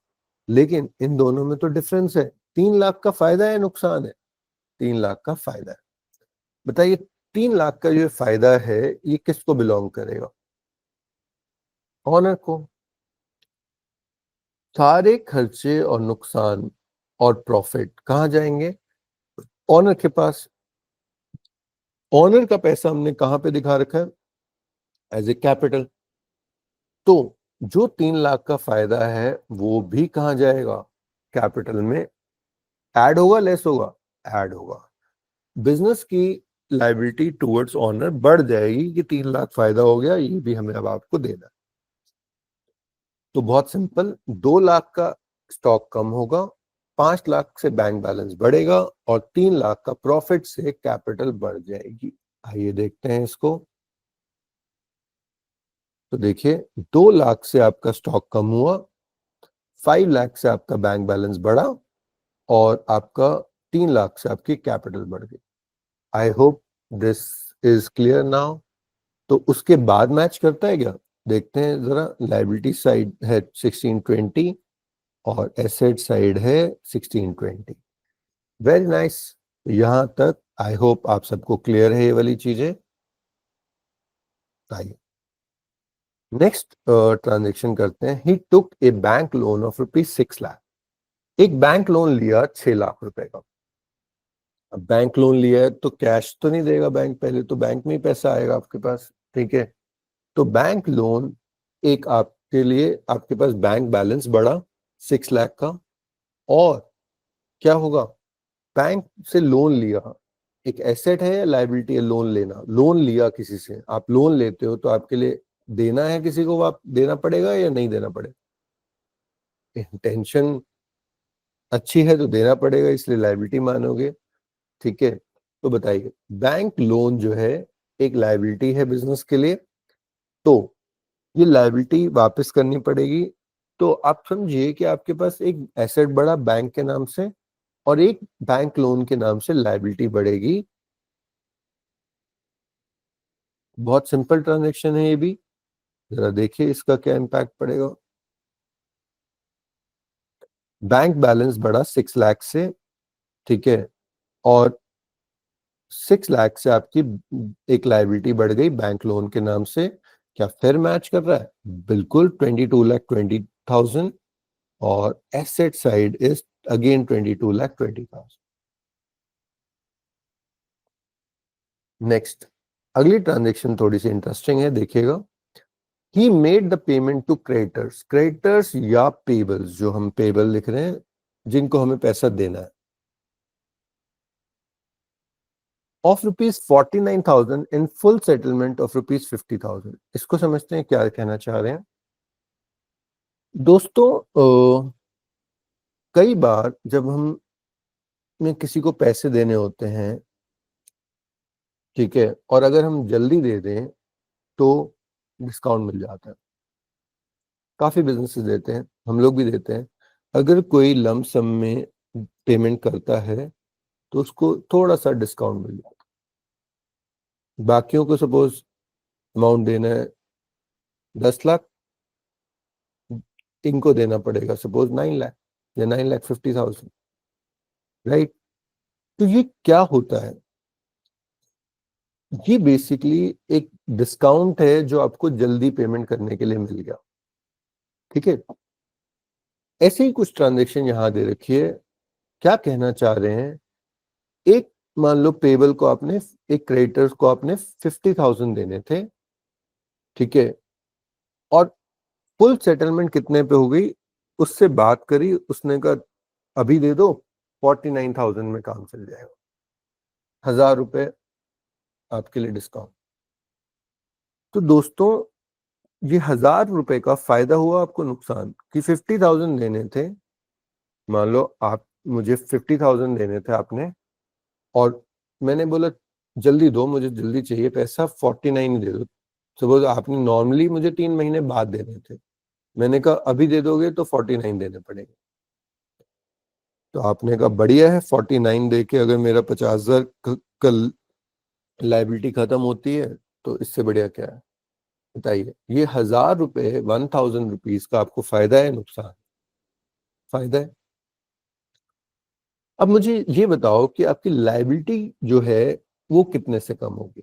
लेकिन इन दोनों में तो डिफरेंस है, 3 लाख का फायदा है नुकसान है? 3 लाख का फायदा है। बताइए, 3 लाख का जो फायदा है ये किसको बिलोंग करेगा? ऑनर को। सारे खर्चे और नुकसान और प्रॉफिट कहाँ जाएंगे? ऑनर के पास। ऑनर का पैसा हमने कहाँ पे दिखा रखा है? As a capital. तो जो 3 लाख का फायदा है वो भी कहाँ जाएगा? कैपिटल में। ऐड होगा लेस होगा? ऐड होगा। बिजनेस की लायबिलिटी टुवर्ड्स ऑनर बढ़ जाएगी कि 3 लाख फायदा हो गया, ये भी हमें अब आपको देना है। तो बहुत सिंपल, 2 लाख का स्टॉक कम होगा, 5 लाख से बैंक बैलेंस बढ़ेगा और 3 लाख का प्रॉफिट से कैपिटल बढ़ जाएगी। आइए देखते हैं इसको। तो देखिए, 2 लाख से आपका स्टॉक कम हुआ, 5 लाख से आपका बैंक बैलेंस बढ़ा, और आपका 3 लाख से आपकी कैपिटल बढ़ गई। आई hope this is clear now. तो उसके बाद मैच करता है क्या? देखते हैं जरा। लायबिलिटी साइड है 1620 और एसेट साइड है 1620। Very nice. यहां तक आई होप आप सबको क्लियर है ये वाली चीजें। आइए नेक्स्ट ट्रांजेक्शन करते हैं। ही टुक ए बैंक लोन ऑफ ₹6 लाख। एक बैंक लोन लिया 6 लाख रुपए का। अब बैंक लोन लिया है तो कैश तो नहीं देगा बैंक, पहले तो बैंक में ही पैसा आएगा आपके पास, ठीक है। तो बैंक लोन एक आपके लिए, आपके पास बैंक बैलेंस बढ़ा 6 लाख का। और क्या होगा, बैंक से लोन लिया, एक एसेट है या लायबिलिटी है लोन लेना? लोन लिया किसी से, आप लोन लेते हो तो आपके लिए देना है किसी को, आप देना पड़ेगा या नहीं देना पड़ेगा? इंटेंशन अच्छी है तो देना पड़ेगा, इसलिए लायबिलिटी मानोगे, ठीक है। तो बताइए, बैंक लोन जो है एक लायबिलिटी है बिजनेस के लिए, तो ये लायबिलिटी वापस करनी पड़ेगी। तो आप समझिए कि आपके पास एक एसेट बढ़ा बैंक के नाम से, और एक बैंक लोन के नाम से लायबिलिटी बढ़ेगी। बहुत सिंपल ट्रांजैक्शन है ये भी, जरा देखिए इसका क्या इम्पैक्ट पड़ेगा। बैंक बैलेंस बढ़ा 6 लाख से, ठीक है, और 6 लाख से आपकी एक लायबिलिटी बढ़ गई बैंक लोन के नाम से। क्या फिर मैच कर रहा है? बिल्कुल, 22,20,000। और asset side is again 22,20,000। Next, अगली ट्रांजेक्शन थोड़ी सी इंटरेस्टिंग है, देखिएगा। He made the payment to creditors, creditors या पेबल्स, जो हम पेबल लिख रहे हैं जिनको हमें पैसा देना है, of ₹49,000 in full settlement of ₹50,000। इसको समझते हैं क्या कहना चाह रहे हैं दोस्तों। कई बार जब हम में किसी को पैसे देने होते हैं, ठीक है, और अगर हम जल्दी दे दें तो डिस्काउंट मिल जाता है। काफी बिजनेसेस देते हैं, हम लोग भी देते हैं। अगर कोई लम सम में पेमेंट करता है तो उसको थोड़ा सा डिस्काउंट मिल जाता है। बाकियों को सपोज अमाउंट देना है 10 लाख, इनको देना पड़ेगा सपोज 9 लाख या 9,50,000, राइट। तो ये क्या होता है, ये बेसिकली एक डिस्काउंट है जो आपको जल्दी पेमेंट करने के लिए मिल गया, ठीक है। ऐसे ही कुछ ट्रांजेक्शन यहां दे रखी है। क्या कहना चाह रहे हैं, एक मान लो पेबल को आपने, एक क्रेडिटर्स को आपने 50,000 देने थे, ठीक है, और फुल सेटलमेंट कितने पे हो गई, उससे बात करी, उसने कहा अभी दे दो, 49,000 में काम चल जाएगा, 1,000 रुपए आपके लिए डिस्काउंट। तो दोस्तों, ये 1,000 रुपए का फायदा हुआ आपको, नुकसान कि 50,000 देने थे। मान लो आप, मुझे 50,000 देने थे आपने, और मैंने बोला जल्दी दो, मुझे जल्दी चाहिए पैसा, 49 दे दो। सपोज आपने नॉर्मली मुझे 3 महीने बाद देने थे, मैंने कहा अभी दे दोगे तो 49 देने पड़ेंगे। तो आपने कहा बढ़िया है, 49 दे के अगर मेरा 50,000 कल लाइबिलिटी खत्म होती है तो इससे बढ़िया क्या है, बताइए। ये 1,000 रुपए, 1,000 रुपीज का आपको फायदा है, नुकसान? फायदा है। अब मुझे ये बताओ कि आपकी लाइबिलिटी जो है वो कितने से कम होगी।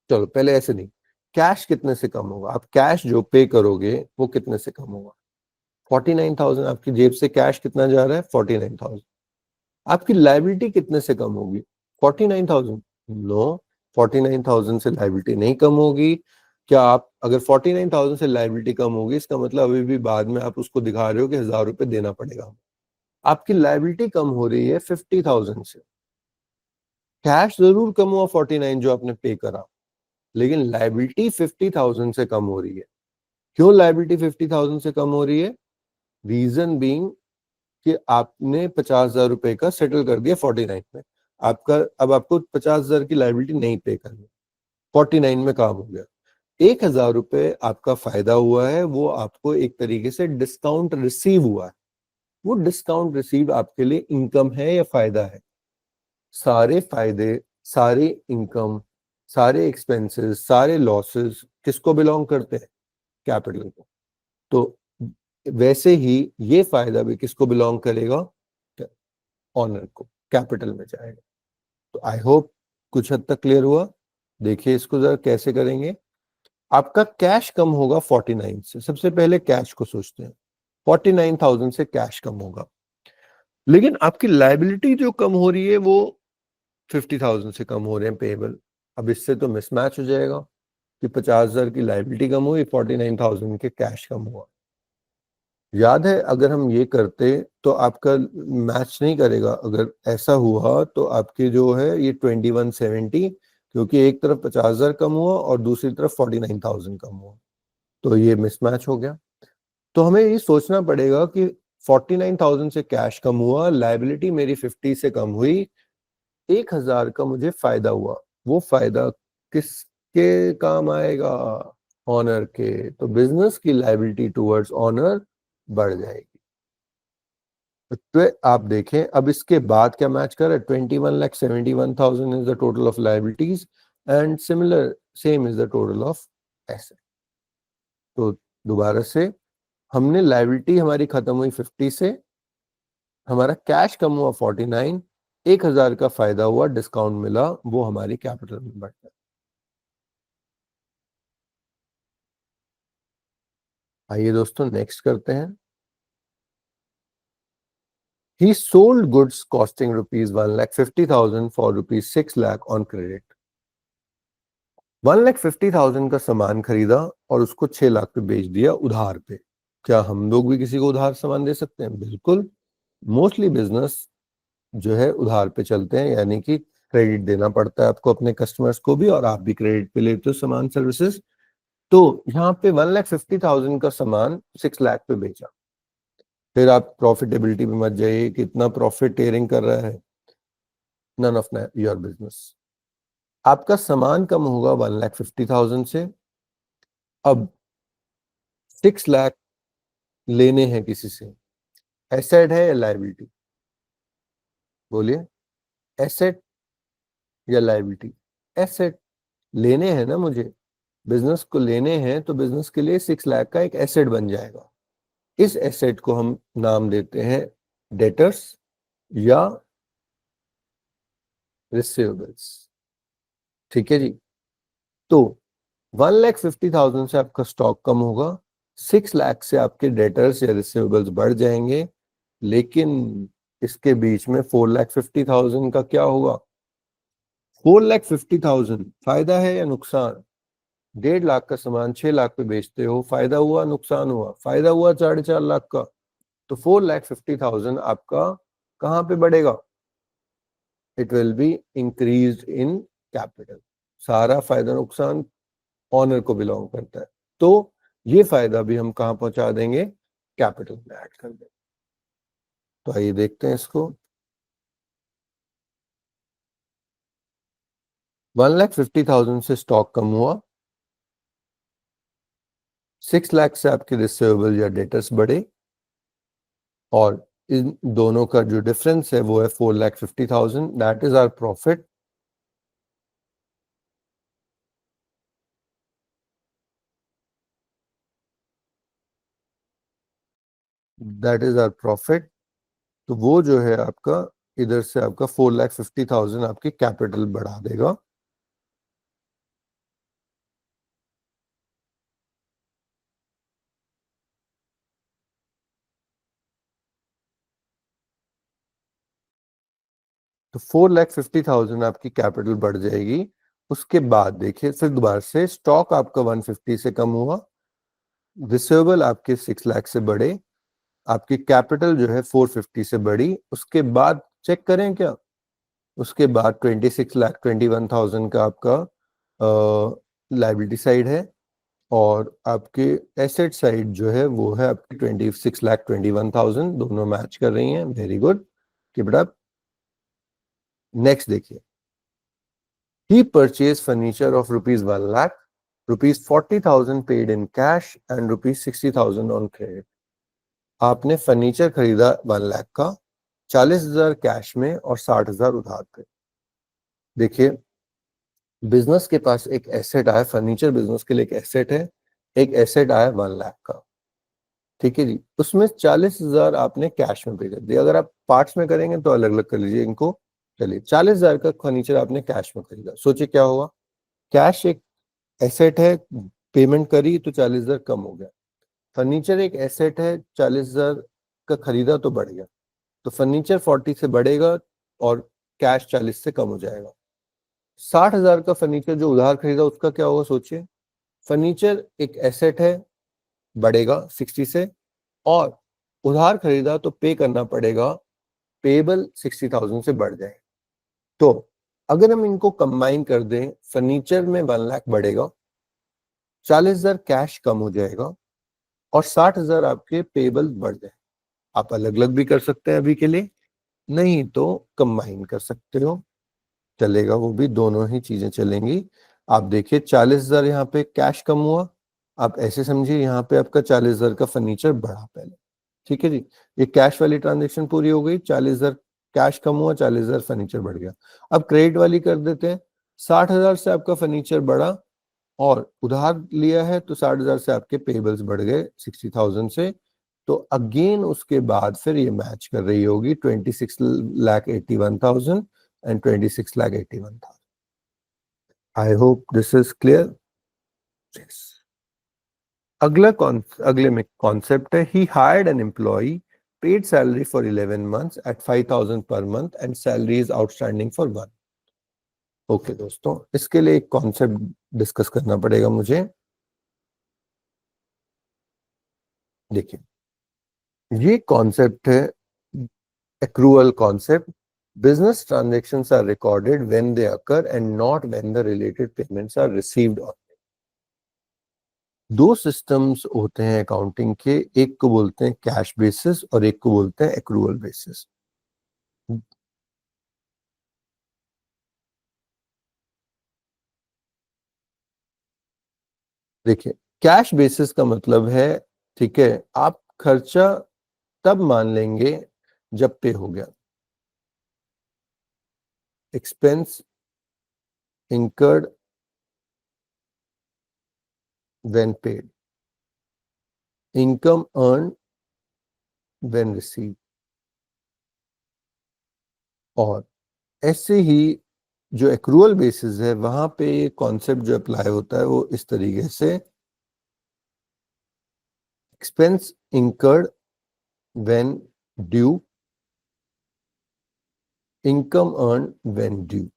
चलो पहले ऐसे नहीं, कैश कितने से कम होगा, आप कैश जो पे करोगे वो कितने से कम होगा? 49,000, आपकी जेब से कैश कितना जा रहा है? 49,000। आपकी लाइबिलिटी कितने से कम होगी? 49,000। नो, 49,000 से लाइबिलिटी नहीं कम होगी। क्या आप, अगर 49,000 से लाइबिलिटी कम होगी, इसका मतलब अभी भी बाद में आप उसको दिखा रहे हो कि 1,000 रुपए देना पड़ेगा। आपकी लाइबिलिटी कम हो रही है 50,000 से। कैश जरूर कम हुआ 49 जो आपने पे करा, लेकिन लाइबिलिटी 50,000 से कम हो रही है। क्यों लाइबिलिटी 50,000 से कम हो रही है? रीजन बीइंग कि आपने 50,000 रुपए का सेटल कर दिया 49 में। आपका, अब आपको 50,000 की लाइबिलिटी नहीं पे करनी, 49 में काम हो गया। 1,000 रुपए आपका फायदा हुआ है, वो आपको एक तरीके से डिस्काउंट रिसीव हुआ है। वो डिस्काउंट रिसीव आपके लिए इनकम है या फायदा है? सारे फायदे, सारे इनकम, सारे एक्सपेंसेस, सारे लॉसेस किसको बिलोंग करते हैं? कैपिटल को। तो वैसे ही ये फायदा भी किसको बिलोंग करेगा? ऑनर को, कैपिटल में जाएगा। तो आई होप कुछ हद तक क्लियर हुआ। देखिए इसको जरा कैसे करेंगे। आपका कैश कम होगा 49 से, सबसे पहले कैश को सोचते हैं। 49,000 से कैश कम होगा, लेकिन आपकी लाइबिलिटी जो कम हो रही है वो 50,000 से कम हो रहे हैं पेबल। अब इससे तो मिसमैच हो जाएगा कि 50,000 की लाइबिलिटी कम हुई, 49,000 के कैश कम हुआ। याद है अगर हम ये करते तो आपका मैच नहीं करेगा। अगर ऐसा हुआ तो आपके जो है ये 2170, क्योंकि एक तरफ 50,000 कम हुआ और दूसरी तरफ 49,000 कम हुआ, तो ये मिसमैच हो गया। तो हमें ये सोचना पड़ेगा कि 49,000 से कैश कम हुआ, लाइबिलिटी मेरी 50 से कम हुई, 1,000 का मुझे फायदा हुआ। वो फायदा किसके काम आएगा? ऑनर के। तो बिजनेस की लाइबिलिटी टुवर्ड्स ऑनर बढ़ जाएगी। तो आप देखें अब इसके बाद क्या मैच कर रहा है। 21,71,000 is the total of liabilities and similar same is the total of asset. तो दोबारा से हमने लाइबिलिटी हमारी खत्म हुई 50 से, हमारा कैश कम हुआ 49, 1,000 का फायदा हुआ, डिस्काउंट मिला, वो हमारी कैपिटल में बढ़ गया। आइए दोस्तों नेक्स्ट करते हैं। He sold goods costing rupees 1,50,000 for rupees 6 lakh on credit। 1,50,000 का सामान खरीदा और उसको 6 लाख पे बेच दिया उधार पे। क्या हम लोग भी किसी को उधार सामान दे सकते हैं? बिल्कुल। मोस्टली बिजनेस जो है उधार पे चलते हैं, यानी कि क्रेडिट देना पड़ता है आपको अपने कस्टमर्स को भी, और आप भी क्रेडिट पे लेते हो सामान सर्विसेज। तो यहाँ पे 1,50,000 का सामान 6 लाख पे बेचा। फिर आप प्रॉफिटेबिलिटी पे मत जाइए, कितना प्रॉफिट टेयरिंग कर रहा है, नन ऑफ योर बिजनेस। आपका सामान कम होगा 1,50,000 से। अब 6 लाख लेने हैं किसी से, एसेट है या लाइबिलिटी? बोलिए, एसेट या लाइबिलिटी? एसेट। लेने हैं ना मुझे, बिजनेस को लेने हैं, तो बिजनेस के लिए 6 लाख का एक एसेट बन जाएगा। इस एसेट को हम नाम देते हैं डेटर्स या रिसीवेबल्स। ठीक है जी। तो 1,50,000 से आपका स्टॉक कम होगा, 6 लाख से आपके डेटर्स या रिसीवेबल्स बढ़ जाएंगे। लेकिन इसके बीच में 4,50,000 का क्या होगा? 4,50,000 फायदा है या नुकसान? 1.5 लाख का सामान 6 लाख पे बेचते हो, फायदा हुआ नुकसान हुआ? फायदा हुआ 4.5 लाख का। तो 4,50,000 आपका कहाँ पे बढ़ेगा? It will be increase in capital. सारा फायदा नुकसान ऑनर को बिलोंग करता है, तो ये फायदा भी हम कहाँ पहुंचा देंगे? कैपिटल में ऐड कर देंगे। तो आइए देखते हैं इसको। 1,50,000 से स्टॉक कम हुआ, 6 लाख से आपके रिसीवेबल या डेटर्स बढ़े, और इन दोनों का जो डिफरेंस है वो है 4,50,000। That is our profit. That is our profit. तो वो जो है आपका, इधर से आपका 4,50,000 आपकी कैपिटल बढ़ा देगा। तो 4,50,000 आपकी कैपिटल बढ़ जाएगी। उसके बाद देखिए फिर दोबारा से स्टॉक आपका 150 से कम हुआ, रिसीवेबल आपके 6 लाख से बढ़े, आपकी कैपिटल जो है 450 से बढ़ी। उसके बाद चेक करें क्या, उसके बाद 26,21,000 का आपका लाइबिलिटी साइड है, और आपके एसेट साइड जो है वो है आपकी 26,21,000। दोनों मैच कर रही हैं, very good, keep it up. Next देखिए, he purchased furniture of rupees 1 lakh, rupees 40,000 paid in cash and rupees 60,000 on credit। आपने फर्नीचर खरीदा 1 लाख का, 40,000 कैश में और 60,000 उधार पे। देखिए बिजनेस के पास एक एसेट आया, फर्नीचर बिजनेस के लिए एक एसेट है, एक एसेट आया 1 लाख का। ठीक है जी, उसमें 40,000 आपने कैश में पे कर दिया। अगर आप पार्ट्स में करेंगे तो अलग अलग कर लीजिए इनको। चलिए 40,000 का फर्नीचर आपने कैश में खरीदा, सोचिए क्या होगा। कैश एक एसेट है, पेमेंट करी तो 40,000 कम हो गया। फर्नीचर एक एसेट है, 40,000 का खरीदा तो बढ़ गया। तो फर्नीचर 40 से बढ़ेगा और कैश 40 से कम हो जाएगा। 60,000 का फर्नीचर जो उधार खरीदा उसका क्या होगा सोचिए। फर्नीचर एक एसेट है, बढ़ेगा 60 से, और उधार खरीदा तो पे करना पड़ेगा, पेबल 60,000 से बढ़ जाए। तो अगर हम इनको कंबाइन कर दें, फर्नीचर में 1 लाख बढ़ेगा, 40,000 कैश कम हो जाएगा और 60,000 आपके पेबल बढ़ जाए। आप अलग अलग भी कर सकते हैं अभी के लिए, नहीं तो कंबाइन कर सकते हो, चलेगा, वो भी दोनों ही चीजें चलेंगी। आप देखिए 40,000 यहाँ पे कैश कम हुआ, आप ऐसे समझिए यहाँ पे आपका 40,000 का फर्नीचर बढ़ा पहले, ठीक है जी। ये कैश वाली ट्रांजेक्शन पूरी हो गई, 40,000 कैश कम हुआ, 40,000 फर्नीचर बढ़ गया। अब क्रेडिट वाली कर देते हैं, 60,000 से आपका फर्नीचर बढ़ा और उधार लिया है तो 60,000 से आपके पेबल्स बढ़ गए 60,000 से। तो अगेन उसके बाद फिर ये मैच कर रही होगी 26,81,000 and 26,81,000। I hope this is clear. अगले में कॉन्सेप्ट है, he hired an employ, paid salary for 11 months at 5,000 per month and salary is outstanding for 1। Okay दोस्तों, इसके लिए एक कॉन्सेप्ट डिस्कस करना पड़ेगा मुझे। देखिए ये कॉन्सेप्ट है accrual concept. Business transactions are recorded when they occur and not when the related payments are received on. दो सिस्टम्स होते हैं अकाउंटिंग के, एक को बोलते हैं कैश बेसिस और एक को बोलते हैं एक्रूअल बेसिस। देखिए कैश बेसिस का मतलब है, ठीक है, आप खर्चा तब मान लेंगे जब पे हो गया। Expense incurred when paid, income earned when received। और ऐसे ही जो एक्रूअल बेसिस है वहां पे कॉन्सेप्ट जो अप्लाई होता है वो इस तरीके से, expense incurred when due, income earn when due.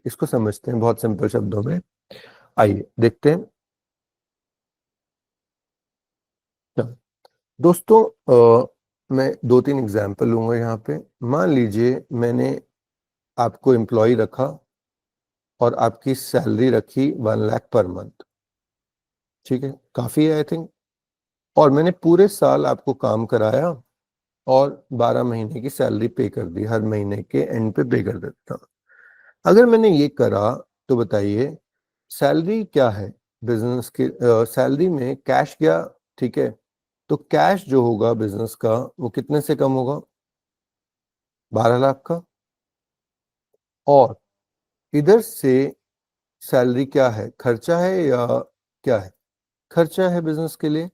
इसको समझते हैं बहुत सिंपल शब्दों में, आइए देखते हैं। दोस्तों मैं 2-3 एग्जाम्पल लूंगा यहाँ पे। मान लीजिए मैंने आपको एम्प्लॉय रखा और आपकी सैलरी रखी 1 लाख पर मंथ, ठीक है, काफी है आई थिंक। और मैंने पूरे साल आपको काम कराया और 12 महीने की सैलरी पे कर दी, हर महीने के एंड पे पे कर देता। अगर मैंने ये करा तो बताइए सैलरी क्या है बिजनेस की, सैलरी में कैश गया, ठीक है, तो कैश जो होगा बिजनेस का वो कितने से कम होगा, 12 लाख का। और इधर से सैलरी क्या है, खर्चा है या क्या है, खर्चा है बिजनेस के लिए,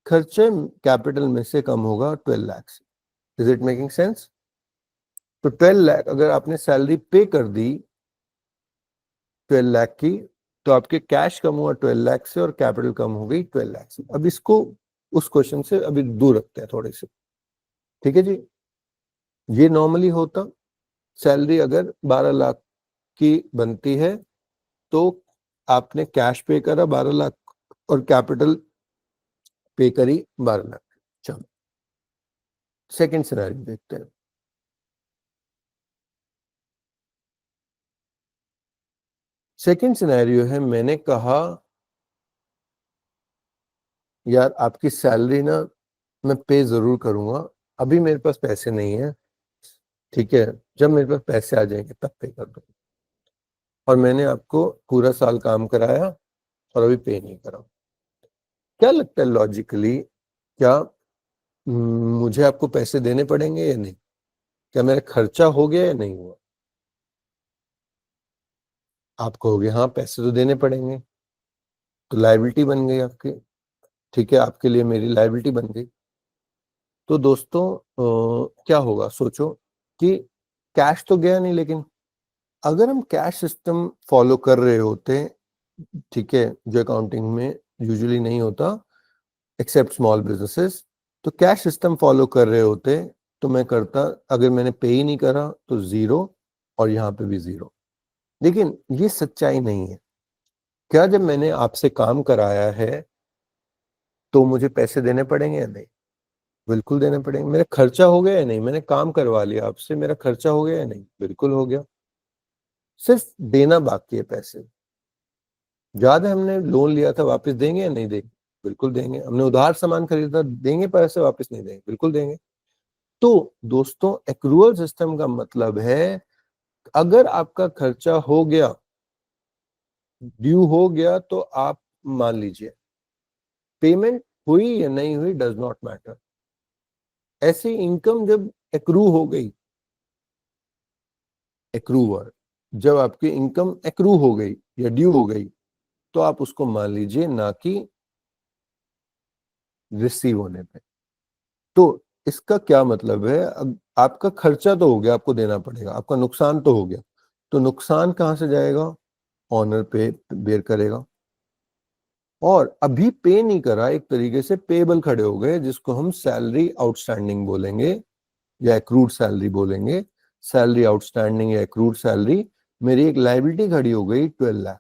खर्चे कैपिटल में से कम होगा 12 लाख से। Is it making sense? तो 12 लाख अगर आपने सैलरी पे कर दी 12 लाख की, तो आपके कैश कम हुआ 12 लाख से और कैपिटल कम हो गई 12 लाख से। अब इसको उस क्वेश्चन से अभी दूर रखते हैं थोड़े से, ठीक है जी। ये नॉर्मली होता, सैलरी अगर 12 लाख की बनती है तो आपने कैश पे करा 12 लाख और कैपिटल पे करी 12 लाख। चलो सेकंड सिनेरियो देखते हैं। सेकंड सिनेरियो है, मैंने कहा यार आपकी सैलरी ना मैं पे जरूर करूंगा, अभी मेरे पास पैसे नहीं है, ठीक है, जब मेरे पास पैसे आ जाएंगे तब पे कर दो। और मैंने आपको पूरा साल काम कराया और अभी पे नहीं करा। क्या लगता है लॉजिकली, क्या मुझे आपको पैसे देने पड़ेंगे या नहीं? क्या मेरा खर्चा हो गया या नहीं हुआ? आप कहोगे हाँ पैसे तो देने पड़ेंगे, तो लायबिलिटी बन गई आपकी, ठीक है, आपके लिए मेरी लायबिलिटी बन गई। तो दोस्तों क्या होगा सोचो कि कैश तो गया नहीं, लेकिन अगर हम कैश सिस्टम फॉलो कर रहे होते, ठीक है, जो अकाउंटिंग में यूजुअली नहीं होता एक्सेप्ट स्मॉल बिजनेसेस, तो कैश सिस्टम फॉलो कर रहे होते तो मैं करता, अगर मैंने पे ही नहीं करा तो 0 और यहाँ पे भी 0। लेकिन ये सच्चाई नहीं है। क्या जब मैंने आपसे काम कराया है तो मुझे पैसे देने पड़ेंगे या नहीं? बिल्कुल देने पड़ेंगे। मेरा खर्चा हो गया या नहीं? मैंने काम करवा लिया आपसे, मेरा खर्चा हो गया या नहीं? बिल्कुल हो गया। सिर्फ देना बाकी है पैसे। याद है हमने लोन लिया था, वापस देंगे या नहीं देंगे? बिल्कुल देंगे। हमने उधार सामान खरीदा, देंगे पैसे वापस नहीं देंगे? बिल्कुल देंगे। तो दोस्तों, एक्रूअल सिस्टम का मतलब है अगर आपका खर्चा हो गया, ड्यू हो गया, तो आप मान लीजिए पेमेंट हुई या नहीं हुई डज नॉट मैटर। ऐसी इनकम जब एक्रू हो गई, एक्रूवर, जब आपकी इनकम एक्रू हो गई या ड्यू हो गई, तो आप उसको मान लीजिए, ना कि रिसीव होने पे। तो इसका क्या मतलब है? अब आपका खर्चा तो हो गया, आपको देना पड़ेगा, आपका नुकसान तो हो गया, तो नुकसान कहां से जाएगा? ऑनर पे बेयर करेगा। और अभी पे नहीं करा, एक तरीके से पेबल खड़े हो गए, जिसको हम सैलरी आउटस्टैंडिंग बोलेंगे या एक्रूड सैलरी बोलेंगे। सैलरी आउटस्टैंडिंग या एक्रूड सैलरी, मेरी एक लायबिलिटी खड़ी हो गई 12 लाख।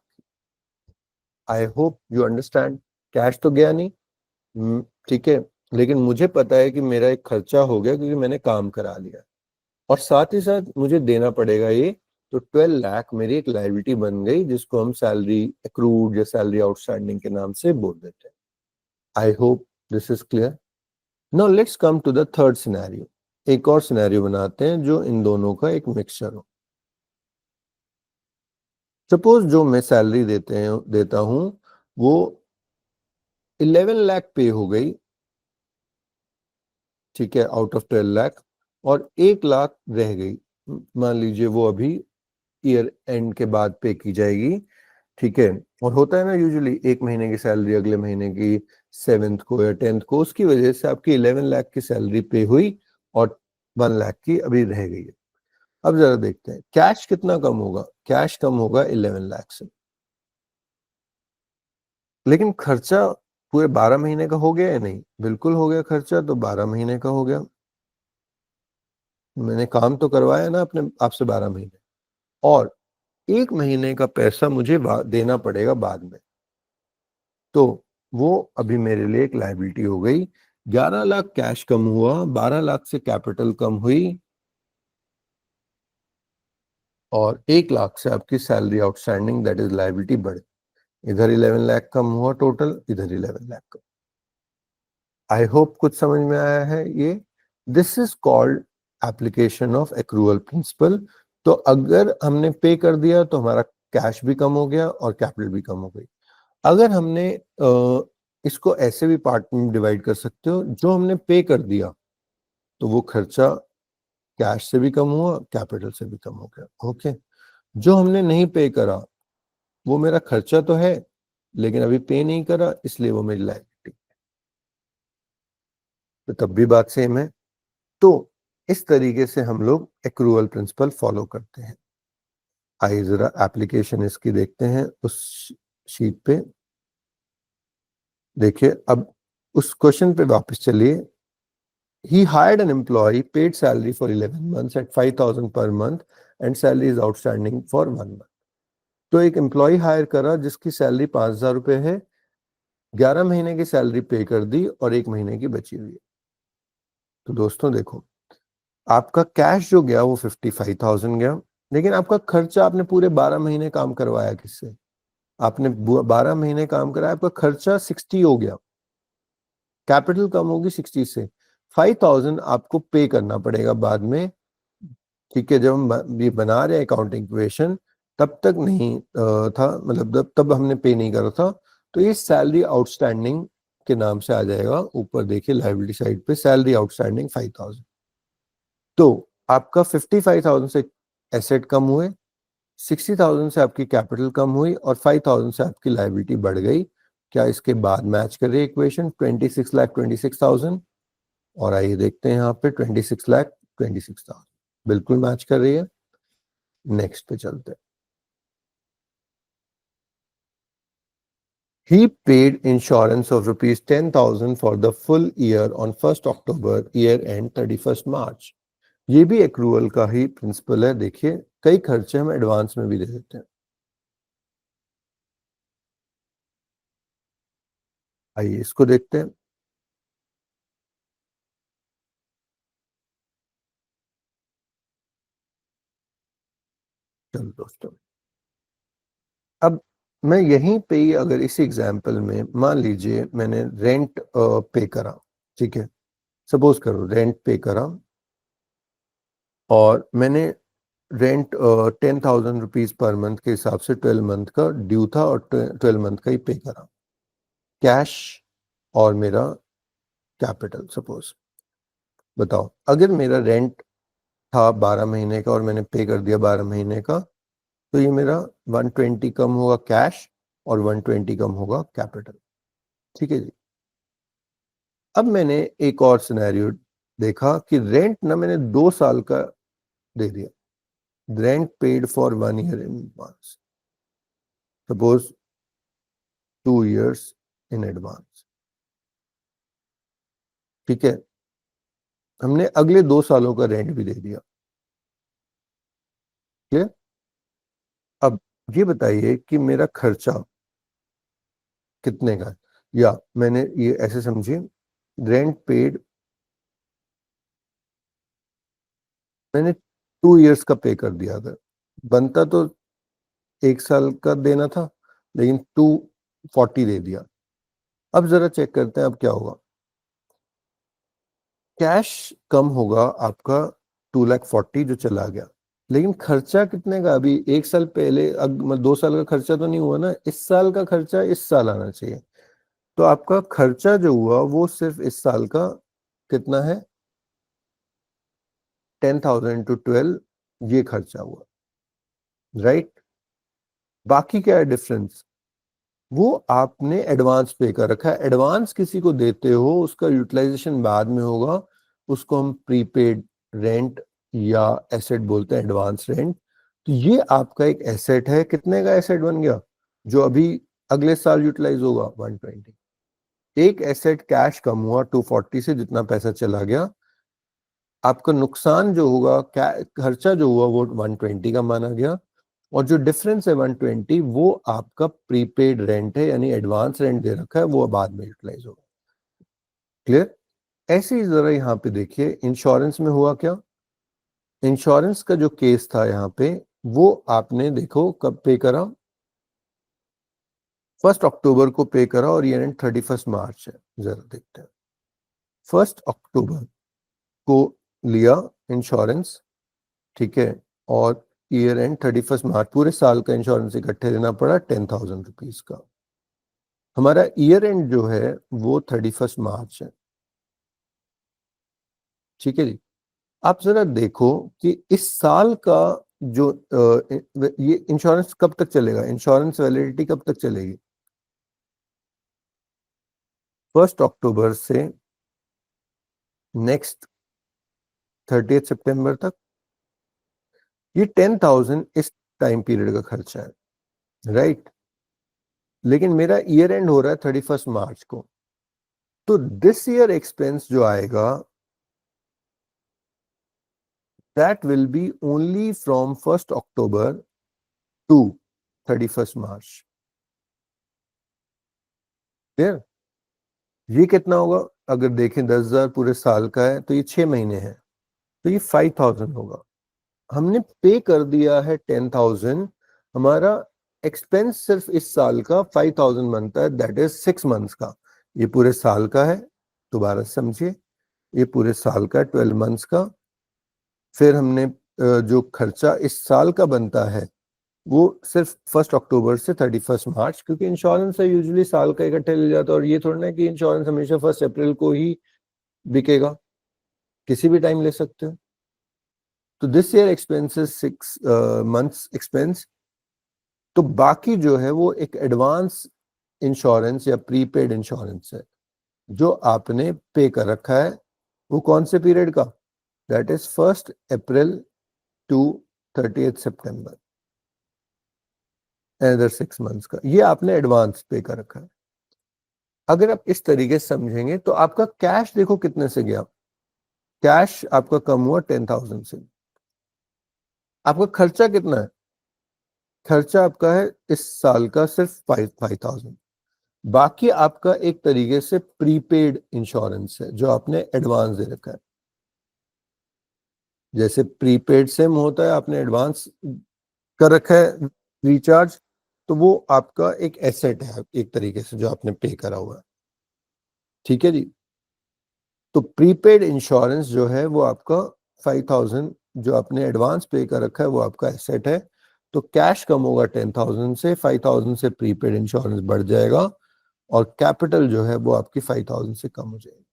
आई होप यू अंडरस्टैंड। कैश तो गया नहीं, ठीक है, लेकिन मुझे पता है कि मेरा एक खर्चा हो गया क्योंकि मैंने काम करा लिया, और साथ ही साथ मुझे देना पड़ेगा ये। तो 12 लाख मेरी एक लायबिलिटी बन गई, जिसको हम सैलरी एक्रूड या सैलरी आउटस्टैंडिंग के नाम से बोल देते हैं। I hope this is clear. Now let's come to the third scenario. एक और सिनेरियो बनाते हैं जो इन दोनों का एक मिक्सचर हो। सपोज जो मैं सैलरी देता हूं वो 11 लाख पे हो गई, ठीक है, आउट ऑफ 12 लाख, और 1 लाख रह गई। मान लीजिए वो अभी ईयर एंड के बाद पे की जाएगी, ठीक है। और होता है ना यूजुअली, एक महीने की सैलरी अगले महीने की 7th को या 10th को, उसकी वजह से आपकी 11 लाख की सैलरी पे हुई और 1 लाख की अभी रह गई है। अब जरा देखते हैं कैश कितना कम होगा। कैश कम होगा 11 लाख से, लेकिन खर्चा पूरे 12 महीने का हो गया या नहीं? बिल्कुल हो गया। खर्चा तो 12 महीने का हो गया। मैंने काम तो करवाया ना अपने आपसे 12 महीने, और 1 महीने का पैसा मुझे देना पड़ेगा बाद में। तो वो अभी मेरे लिए एक लायबिलिटी हो गई। 11 लाख कैश कम हुआ, 12 लाख से कैपिटल कम हुई, और 1 लाख से आपकी salary outstanding that is liability बढ़। इधर 11 लाख कम हुआ टोटल, इधर 11 लाख कम। आई होप कुछ समझ में आया है ये। This is called application of accrual principle. तो अगर हमने पे कर दिया तो हमारा कैश भी कम हो गया और कैपिटल भी कम हो गई। अगर हमने इसको ऐसे भी पार्ट में डिवाइड कर सकते हो, जो हमने पे कर दिया तो वो खर्चा कैश से भी कम हुआ, कैपिटल से भी कम हो गया। ओके। जो हमने नहीं पे करा वो मेरा खर्चा तो है, लेकिन अभी पे नहीं करा, इसलिए वो मेरी लायबिलिटी। तो तब भी बात सेम है। तो इस तरीके से हम लोग एक्रूअल प्रिंसिपल फॉलो करते हैं। आइए जरा एप्लीकेशन इसकी देखते हैं उस शीट पे। देखिए, अब उस क्वेश्चन पे वापस चलिए। He hired an employee, paid salary for 11 months at 5,000 per month and salary is outstanding for 1 month. तो एक एम्प्लॉय हायर करा जिसकी सैलरी 5,000 रुपए है, 11 महीने की सैलरी पे कर दी और 1 महीने की बची हुई है। तो दोस्तों देखो, आपका कैश जो गया वो 55,000 गया, लेकिन आपका खर्चा, आपने पूरे 12 महीने काम करवाया किससे? आपने 12 महीने काम कराया, आपका खर्चा 60 हो गया, कैपिटल कम होगी 60 से। 5,000 आपको पे करना पड़ेगा बाद में, ठीक है। जब हम ये बना रहे हैं अकाउंटिंग इक्वेशन, तब तक नहीं था, मतलब तब हमने पे नहीं करा था। तो ये सैलरी आउटस्टैंडिंग के नाम से आ जाएगा। ऊपर देखिए लायबिलिटी साइड पे सैलरी आउटस्टैंडिंग 5,000। तो आपका 55,000 से एसेट कम हुए, 60,000 से आपकी कैपिटल कम हुई और 5,000 से आपकी लायबिलिटी बढ़ गई। क्या इसके बाद मैच कर रही है इक्वेशन? 26,26,000। और आइए देखते हैं यहाँ पे 26,26,000 बिल्कुल मैच कर रही है। नेक्स्ट पे चलते हैं। He paid insurance of rupees 10,000 for the full year on 1st October, year end 31st March. ये भी एक्रूअल का ही प्रिंसिपल है। देखिए, कई खर्चे हम एडवांस में भी दे देते हैं। आइए इसको देखते हैं। चलो दोस्तों, अब मैं यहीं पे ही अगर इसी एग्जांपल में मान लीजिए मैंने रेंट पे करा, ठीक है, सपोज करो रेंट पे करा और मैंने रेंट 10,000 रुपीज पर मंथ के हिसाब से 12 मंथ का ड्यू था और 12 मंथ का ही पे करा, कैश और मेरा कैपिटल। सपोज बताओ, अगर मेरा रेंट था 12 महीने का और मैंने पे कर दिया 12 महीने का, तो ये मेरा 120 कम होगा कैश और 120 कम होगा कैपिटल। ठीक है जी। अब मैंने एक और सिनेरियो देखा कि रेंट ना मैंने 2 साल का दे दिया, rent paid for 1 year in advance, suppose 2 years in advance. ठीक है, हमने अगले 2 सालों का रेंट भी दे दिया। क्लियर? अब ये बताइए कि मेरा खर्चा कितने का है, या मैंने ये ऐसे समझिए, रेंट पेड मैंने 2 years का पे कर दिया। अगर बनता तो 1 साल का देना था, लेकिन 240 दे दिया। अब जरा चेक करते हैं अब क्या होगा। कैश कम होगा आपका 240 जो चला गया, लेकिन खर्चा कितने का? अभी 1 साल पहले 2 साल का खर्चा तो नहीं हुआ ना, इस साल का खर्चा इस साल आना चाहिए। तो आपका खर्चा जो हुआ वो सिर्फ इस साल का कितना है? 10,000 टू 12 ये खर्चा हुआ, राइट। बाकी क्या है डिफरेंस? वो आपने एडवांस पे कर रखा है। एडवांस किसी को देते हो, उसका यूटिलाइजेशन बाद में होगा, उसको हम प्रीपेड रेंट या एसेट बोलते हैं, एडवांस रेंट। तो ये आपका एक एसेट है। कितने का एसेट बन गया? जो अभी अगले साल यूटिलाइज होगा 120। एक एसेट कैश कम हुआ 240 से, जितना पैसा चला गया। आपका नुकसान जो होगा, खर्चा जो हुआ वो 120 का माना गया, और जो डिफरेंस है 120 वो आपका प्रीपेड रेंट है, यानी एडवांस रेंट दे रखा है, वो बाद में यूटिलाइज होगा। क्लियर? ऐसे ही जरा यहाँ पे देखिए, इंश्योरेंस में हुआ क्या। इंश्योरेंस का जो केस था यहाँ पे, वो आपने देखो कब पे करा, 1 अक्टूबर को पे करा और ये एंड 31 मार्च है। जरा देखते हैं, 1 अक्टूबर को लिया इंश्योरेंस, ठीक है, और ईयर एंड 31 मार्च, पूरे साल का इंश्योरेंस इकट्ठे देना पड़ा 10,000 रुपीज का। हमारा ईयर एंड जो है वो 31 मार्च है। ठीक है जी। आप जरा देखो कि इस साल का जो ये इंश्योरेंस कब तक चलेगा, इंश्योरेंस वैलिडिटी कब तक चलेगी? 1 अक्टूबर से नेक्स्ट 30 सितंबर तक। ये 10,000 इस टाइम पीरियड का खर्चा है, राइट। लेकिन मेरा ईयर एंड हो रहा है 31 मार्च को, तो दिस ईयर एक्सपेंस जो आएगा that will be only from 1 October to 31 March। Clear? ये कितना होगा? अगर देखें 10,000 पूरे साल का है तो ये 6 महीने हैं, तो ये 5,000 होगा। हमने पे कर दिया है 10,000, हमारा एक्सपेंस सिर्फ इस साल का 5,000 बनता है, दैट इज 6 मंथ्स का। ये पूरे साल का है, दोबारा समझिए, ये पूरे साल का 12 मंथ्स का। फिर हमने जो खर्चा इस साल का बनता है वो सिर्फ 1 अक्टूबर से 31 मार्च, क्योंकि इंश्योरेंस है यूजुअली साल का इकट्ठे ले जाता है, और ये थोड़ा ना कि इंश्योरेंस हमेशा 1 अप्रैल को ही बिकेगा, किसी भी टाइम ले सकते हो। तो this year expenses 6 months expense. तो बाकी जो है वो एक एडवांस इंश्योरेंस या प्रीपेड इंश्योरेंस है जो आपने पे कर रखा है। वो कौन से पीरियड का? That is 1 April to 30 September, another 6 months का। ये आपने एडवांस पे कर रखा है। अगर आप इस तरीके से समझेंगे तो आपका कैश देखो कितने से गया, कैश आपका कम हुआ 10,000 से। आपका खर्चा कितना है, खर्चा आपका है इस साल का सिर्फ 5,000। बाकी आपका एक तरीके से प्रीपेड इंश्योरेंस है जो आपने एडवांस दे रखा है। जैसे प्रीपेड सिम होता है, आपने एडवांस कर रखा है रिचार्ज, तो वो आपका एक एसेट है एक तरीके से जो आपने पे करा हुआ है। ठीक है जी। तो प्रीपेड इंश्योरेंस जो है वो आपका 5,000 जो आपने एडवांस पे कर रखा है वो आपका एसेट है। तो कैश कम होगा 10,000 से, 5,000 से प्रीपेड इंश्योरेंस बढ़ जाएगा और कैपिटल जो है वो आपकी 5,000 से कम हो जाएगी।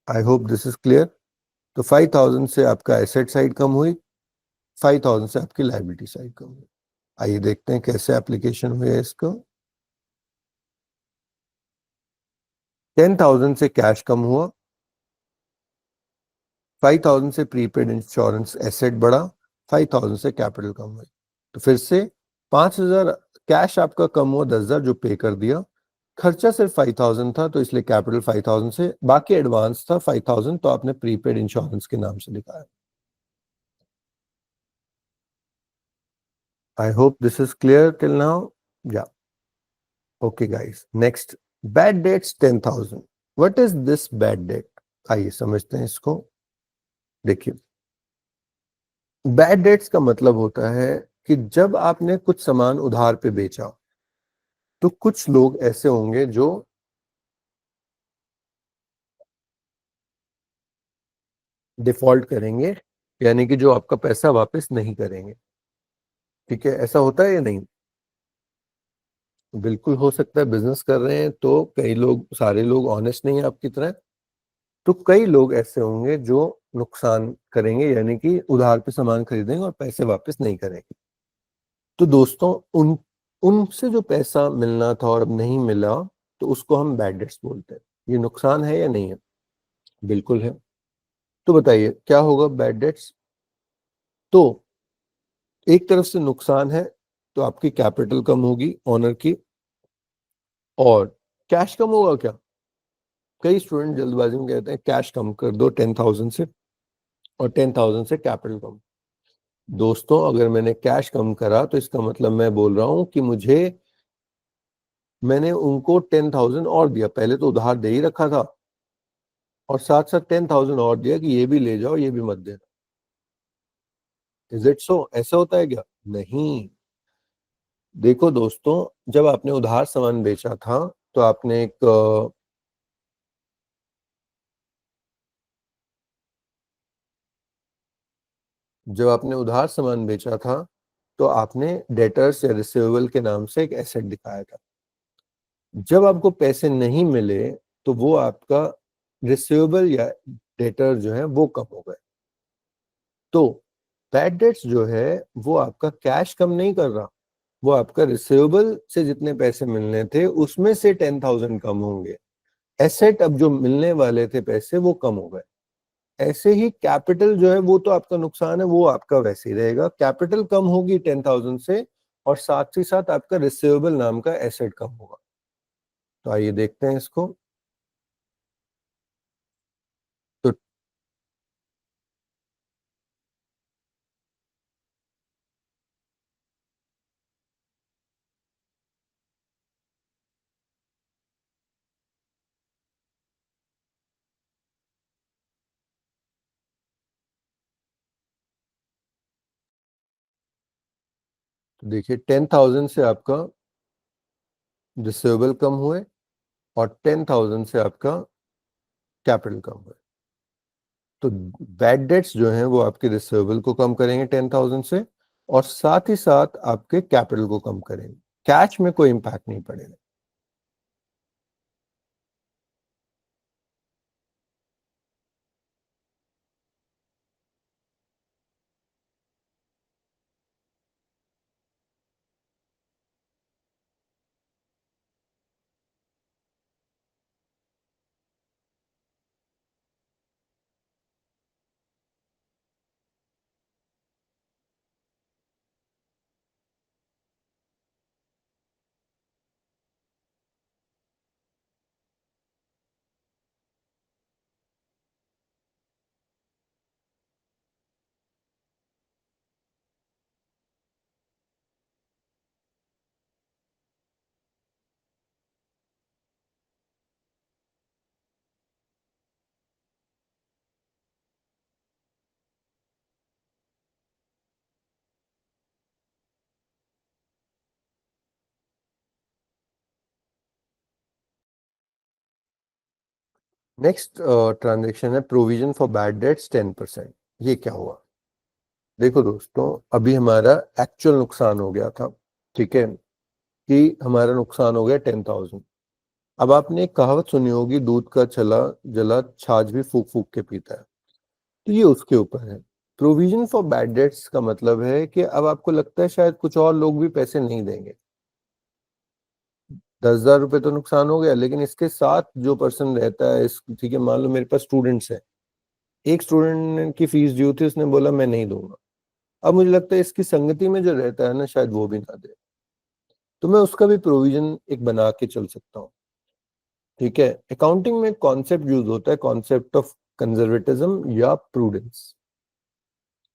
आई होप दिस इज क्लियर। तो 5,000 से आपका एसेट साइड कम हुई, 5,000 से आपकी लाइबिलिटी साइड कम हुई। आइए देखते हैं कैसे एप्लीकेशन हुई है इसको। 10,000 से कैश कम हुआ, 5,000 से प्रीपेड इंश्योरेंस एसेट बढ़ा, 5,000 से कैपिटल कम हुई। तो फिर से 5,000 कैश आपका कम हुआ, 10,000 जो पे कर दिया, खर्चा सिर्फ 5,000 था तो इसलिए कैपिटल 5,000 से, बाकी एडवांस था 5,000 तो आपने प्रीपेड इंश्योरेंस के नाम से लिखा है। I hope this is clear till now. या okay guys, next, bad debts 10,000। What is this bad debt? आइए समझते हैं इसको। देखिए, बैड डेट्स का मतलब होता है कि जब आपने कुछ सामान उधार पे बेचा तो कुछ लोग ऐसे होंगे जो डिफॉल्ट करेंगे, यानी कि जो आपका पैसा वापस नहीं करेंगे। ठीक है, ऐसा होता है या नहीं? बिल्कुल हो सकता है। बिजनेस कर रहे हैं तो कई लोग, सारे लोग ऑनेस्ट नहीं है आपकी तरह, तो कई लोग ऐसे होंगे जो नुकसान करेंगे, यानी कि उधार पे सामान खरीदेंगे और पैसे वापस नहीं करेंगे। तो दोस्तों, उन उनसे जो पैसा मिलना था और अब नहीं मिला, तो उसको हम बैड डेट्स बोलते हैं। ये नुकसान है या नहीं है? बिल्कुल है। तो बताइए क्या होगा बैड डेट्स? तो एक तरफ से नुकसान है, तो आपकी कैपिटल कम होगी ऑनर की, और कैश कम होगा क्या? कई स्टूडेंट जल्दबाजी में कहते हैं कैश कम कर दो 10,000 से, और 10,000 से कैपिटल कम। दोस्तों, अगर मैंने कैश कम करा तो इसका मतलब मैं बोल रहा हूं कि मैंने उनको 10,000 और दिया, पहले तो उधार दे ही रखा था और साथ साथ 10,000 और दिया कि ये भी ले जाओ, ये भी मत देना। Is it so? ऐसा होता है क्या? नहीं। देखो दोस्तों, जब आपने उधार सामान बेचा था तो आपने एक जब आपने उधार सामान बेचा था तो आपने डेटर्स या रिसीवेबल के नाम से एक एसेट दिखाया था। जब आपको पैसे नहीं मिले तो वो आपका रिसीवेबल या डेटर जो है वो कम हो गए। तो बैड डेट्स जो है वो आपका कैश कम नहीं कर रहा, वो आपका रिसीवेबल से जितने पैसे मिलने थे उसमें से 10,000 कम होंगे। एसेट अब जो मिलने वाले थे पैसे वो कम हो गए। ऐसे ही कैपिटल जो है वो तो आपका नुकसान है, वो आपका वैसे ही रहेगा, कैपिटल कम होगी 10,000 से, और साथ ही साथ आपका रिसीवेबल नाम का एसेट कम होगा। तो आइए देखते हैं इसको। तो देखिए, 10,000 से आपका रिसीवेबल कम हुए और 10,000 से आपका कैपिटल कम हुए। तो बैड डेट्स जो हैं वो आपके रिसीवेबल को कम करेंगे 10,000 से, और साथ ही साथ आपके कैपिटल को कम करेंगे। कैश में कोई इंपैक्ट नहीं पड़ेगा। नेक्स्ट ट्रांजेक्शन है प्रोविजन फॉर बैड डेट्स 10%। ये क्या हुआ? देखो दोस्तों, अभी हमारा एक्चुअल नुकसान हो गया था, ठीक है, कि हमारा नुकसान हो गया 10,000। अब आपने एक कहावत सुनी होगी, दूध का छला जला छाछ भी फूक फूक के पीता है। तो ये उसके ऊपर है। प्रोविजन फॉर बैड डेट्स का मतलब है कि अब आपको लगता है शायद कुछ और लोग भी पैसे नहीं देंगे। 10,000 रुपए तो नुकसान हो गया, लेकिन इसके साथ जो पर्सन रहता है इस, ठीक है, मान लो मेरे पास स्टूडेंट्स है, एक स्टूडेंट की फीस ड्यू थी, उसने बोला मैं नहीं दूंगा। अब मुझे लगता है इसकी संगति में जो रहता है ना, शायद वो भी ना दे, तो मैं उसका भी प्रोविजन एक बना के चल सकता हूँ। ठीक है, अकाउंटिंग में कॉन्सेप्ट यूज होता है, कॉन्सेप्ट ऑफ कंजर्वेटिज्म या प्रूडेंस।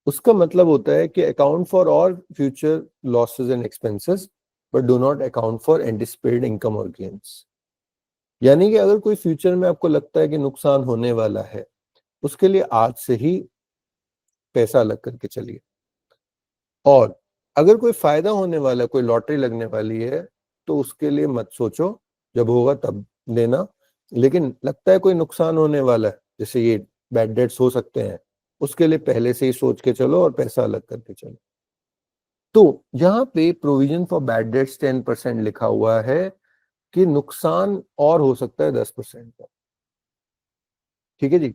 उसका मतलब होता है कि account for all future losses and expenses but do not account for anticipated income और गेन्स। यानी कि अगर कोई फ्यूचर में आपको लगता है कि नुकसान होने वाला है, उसके लिए आज से ही पैसा अलग करके चलिए। और अगर कोई फायदा होने वाला, कोई लॉटरी लगने वाली है, तो उसके लिए मत सोचो, जब होगा तब देना। लेकिन लगता है कोई नुकसान होने वाला है, जैसे ये बैड डेट्स हो सकते हैं, उसके लिए पहले से ही सोच के चलो और पैसा अलग करके चलो। तो यहाँ पे प्रोविजन फॉर बैड डेट्स 10% लिखा हुआ है कि नुकसान और हो सकता है 10% का। ठीक है जी।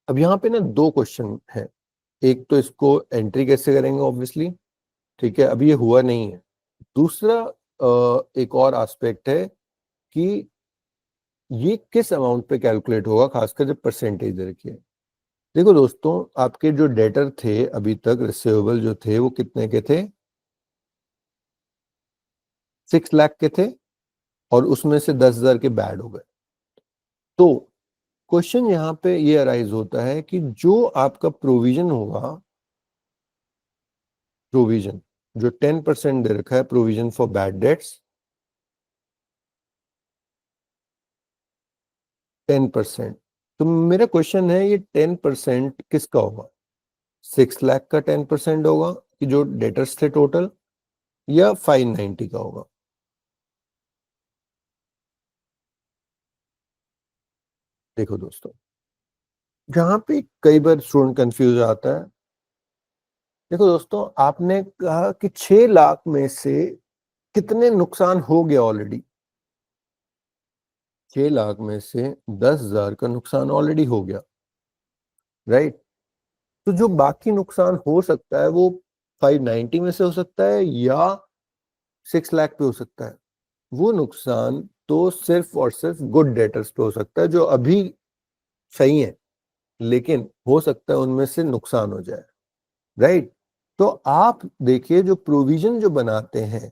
अब यहाँ पे ना दो क्वेश्चन है। एक तो इसको एंट्री कैसे करेंगे, ऑब्वियसली, ठीक है, अभी ये हुआ नहीं है। दूसरा एक और एस्पेक्ट है कि ये किस अमाउंट पे कैलकुलेट होगा, खासकर जब परसेंटेज दे रखी है। देखो दोस्तों, आपके जो डेटर थे अभी तक, रिसीवेबल जो थे, वो कितने के थे? 6 लाख के थे, और उसमें से 10,000 के बैड हो गए। तो क्वेश्चन यहाँ पे ये अराइज होता है कि जो आपका प्रोविजन होगा, प्रोविजन जो 10% दे रखा है, प्रोविजन फॉर बैड डेट्स 10%। तो मेरा क्वेश्चन है, ये 10% किसका होगा? 6 लाख का 10% होगा कि जो डेटर्स थे टोटल, या 590 का होगा? देखो दोस्तों, जहां पे कई बार स्टूडेंट कंफ्यूज आता है। देखो दोस्तों, आपने कहा कि 6 लाख में से कितने नुकसान हो गया ऑलरेडी? 6 लाख में से 10,000 का नुकसान ऑलरेडी हो गया, राइट? तो जो बाकी नुकसान हो सकता है वो 590 में से हो सकता है, या 6 लाख पे हो सकता है। वो नुकसान तो सिर्फ और सिर्फ गुड डेटर्स पे हो सकता है, जो अभी सही है, लेकिन हो सकता है उनमें से नुकसान हो जाए, राइट? तो आप देखिए, जो प्रोविजन जो बनाते हैं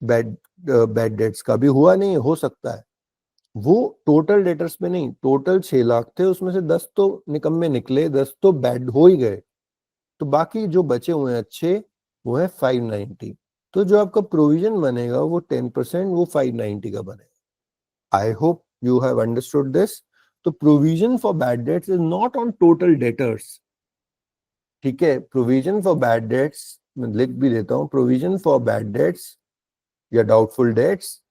बैड बैड डेट्स का, भी हुआ नहीं हो सकता है, वो टोटल डेटर्स में नहीं, टोटल 6 लाख थे, उसमें से 10 तो निकम्मे निकले, 10 तो बैड हो ही गए, तो बाकी जो बचे हुए हैं अच्छे, वो है 590। तो जो आपका प्रोविजन बनेगा वो 10%, वो 590 का बनेगा। I hope you have understood this. तो provision for bad debts is not on total debtors. ठीक है, प्रोविजन फॉर बैड डेट्स, मैं लिख भी देता हूं, प्रोविजन फॉर बैड डेट्स या doubtful debts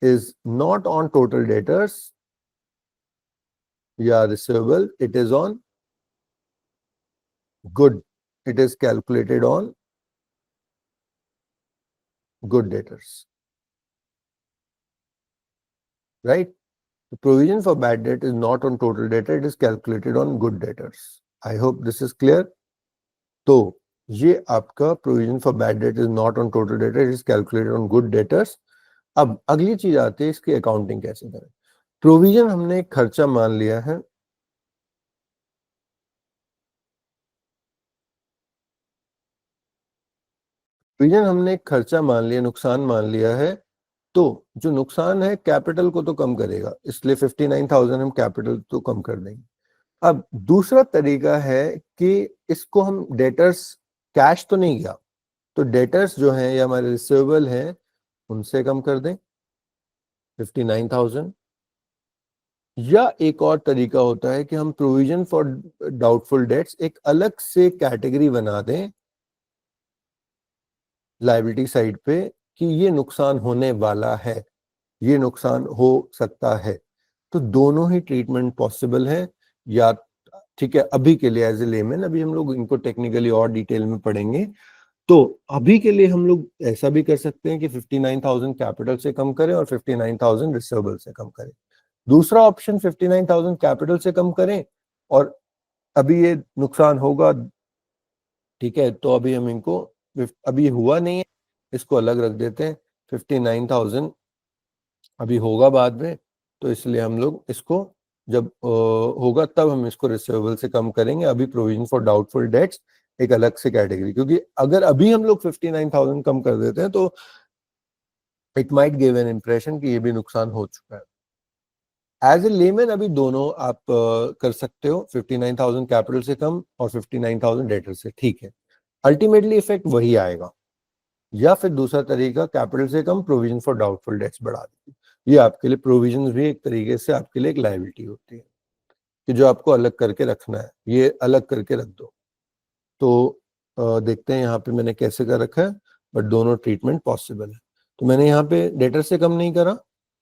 is not on total debtors या receivable, it is on good, it is calculated on good debtors, right? The provision for bad debt is not on total debtor, it is calculated on good debtors. I hope this is clear. तो ये आपका provision for bad debt is not on total debtor, it is calculated on good debtors. अब अगली चीज आती है, इसकी accounting कैसे करें। प्रोविजन हमने एक खर्चा मान लिया है, प्रोविजन हमने एक खर्चा मान लिया, नुकसान मान लिया है। तो जो नुकसान है कैपिटल को तो कम करेगा, इसलिए 59,000 हम कैपिटल तो कम कर देंगे। अब दूसरा तरीका है कि इसको हम डेटर्स, कैश तो नहीं गया, तो डेटर्स जो हैं या हमारे रिसीवेबल हैं, उनसे कम कर दें 59,000। या एक और तरीका होता है कि हम प्रोविजन फॉर डाउटफुल डेट्स एक अलग से कैटेगरी बना दें लायबिलिटी साइड पे, कि ये नुकसान होने वाला है, ये नुकसान हो सकता है, तो दोनों ही ट्रीटमेंट पॉसिबल है, या ठीक है अभी के लिए एज ए लेमैन, अभी हम लोग इनको टेक्निकली और डिटेल में पढ़ेंगे। तो अभी के लिए हम लोग ऐसा भी कर सकते हैं कि 59,000 कैपिटल से कम करें और 59,000 रिसिवेबल से कम करें। दूसरा ऑप्शन 59,000 कैपिटल से कम करें और अभी ये नुकसान होगा, ठीक है, तो अभी हम इनको, अभी हुआ नहीं है, इसको अलग रख देते हैं। 59,000 अभी होगा बाद में, तो इसलिए हम लोग इसको जब होगा तब हम इसको रिसीवेबल से कम करेंगे। अभी प्रोविजन फॉर डाउटफुल डेट्स एक अलग से कैटेगरी, क्योंकि अगर अभी हम लोग 59,000 कम कर देते हैं तो it might give an impression कि ये भी नुकसान हो चुका है। एज ए लेमैन अभी दोनों आप कर सकते हो, 59,000 कैपिटल से कम और 59,000 डेटर से, ठीक है, अल्टीमेटली इफेक्ट वही आएगा। या फिर दूसरा तरीका, कैपिटल से कम, प्रोविजन फॉर डाउटफुल डेट्स बढ़ा दीजिए। ये आपके लिए प्रोविजन भी एक तरीके से आपके लिए एक लायबिलिटी होती है कि जो आपको अलग करके रखना है, ये अलग करके रख दो। तो देखते हैं यहाँ पे मैंने कैसे कर रखा है, बट दोनों ट्रीटमेंट पॉसिबल है। तो मैंने यहाँ पे डेटर से कम नहीं करा,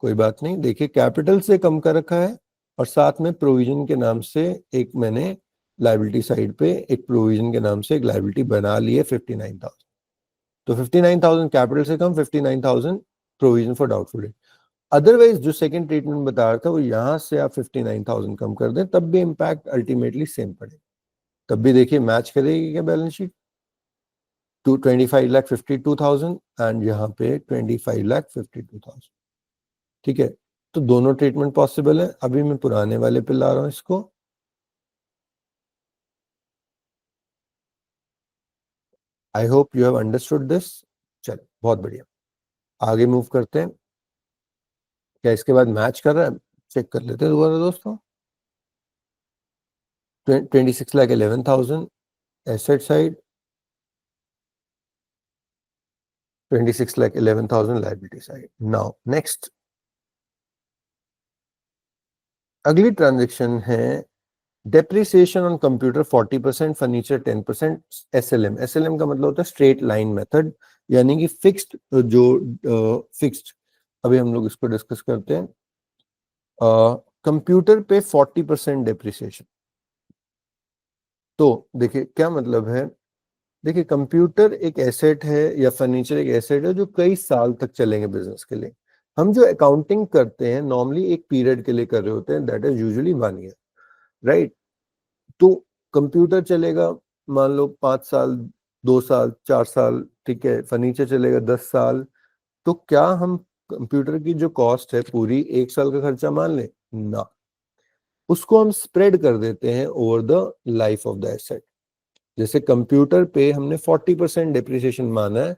कोई बात नहीं, देखिए कैपिटल से कम कर रखा है और साथ में प्रोविजन के नाम से एक मैंने लायबिलिटी साइड पे एक प्रोविजन के नाम से एक लायबिलिटी बना ली है 59,000। तो 59,000 कैपिटल से कम, 59,000 provision for doubtful debt. Otherwise जो सेकंड ट्रीटमेंट बता रहा था वो यहाँ से आप 59,000 कम कर दें, तब भी इम्पैक्ट अल्टीमेटली सेम पड़ेगा। तब भी देखिए मैच करेगी क्या बैलेंस शीट, 25,52,000 एंड यहाँ पे 25,52,000, ठीक है। तो दोनों ट्रीटमेंट पॉसिबल है। अभी मैं पुराने वाले पे ला रहा हूँ इसको। आई hope you have understood this. चलो बहुत बढ़िया, आगे मूव करते हैं। क्या इसके बाद मैच कर रहा है, चेक कर लेते हैं दोबारा दोस्तों। 26,11,000 asset side, 26,11,000 liability side. Now next, अगली ट्रांजेक्शन है depreciation on computer 40%, furniture 10%, SLM. SLM का मतलब होता है स्ट्रेट लाइन मेथड, यानी कि फिक्स्ड, जो फिक्स्ड, अभी हम लोग इसको डिस्कस करते हैं। कंप्यूटर पे 40% डेप्रिसिएशन, तो देखिए क्या मतलब है। देखिए कंप्यूटर एक एसेट है या फर्नीचर एक एसेट है जो कई साल तक चलेंगे बिजनेस के लिए। हम जो अकाउंटिंग करते हैं नॉर्मली एक पीरियड के लिए कर रहे होते हैं, that is usually 1 year, right. तो कंप्यूटर चलेगा मान लो 5 साल, 2 साल, 4 साल, ठीक है, फर्नीचर चलेगा 10 साल। तो क्या हम कंप्यूटर की जो कॉस्ट है पूरी 1 साल का खर्चा मान लें ना, उसको हम स्प्रेड कर देते हैं over the life of the asset. जैसे कंप्यूटर पे हमने 40% डिप्रिसिएशन माना है,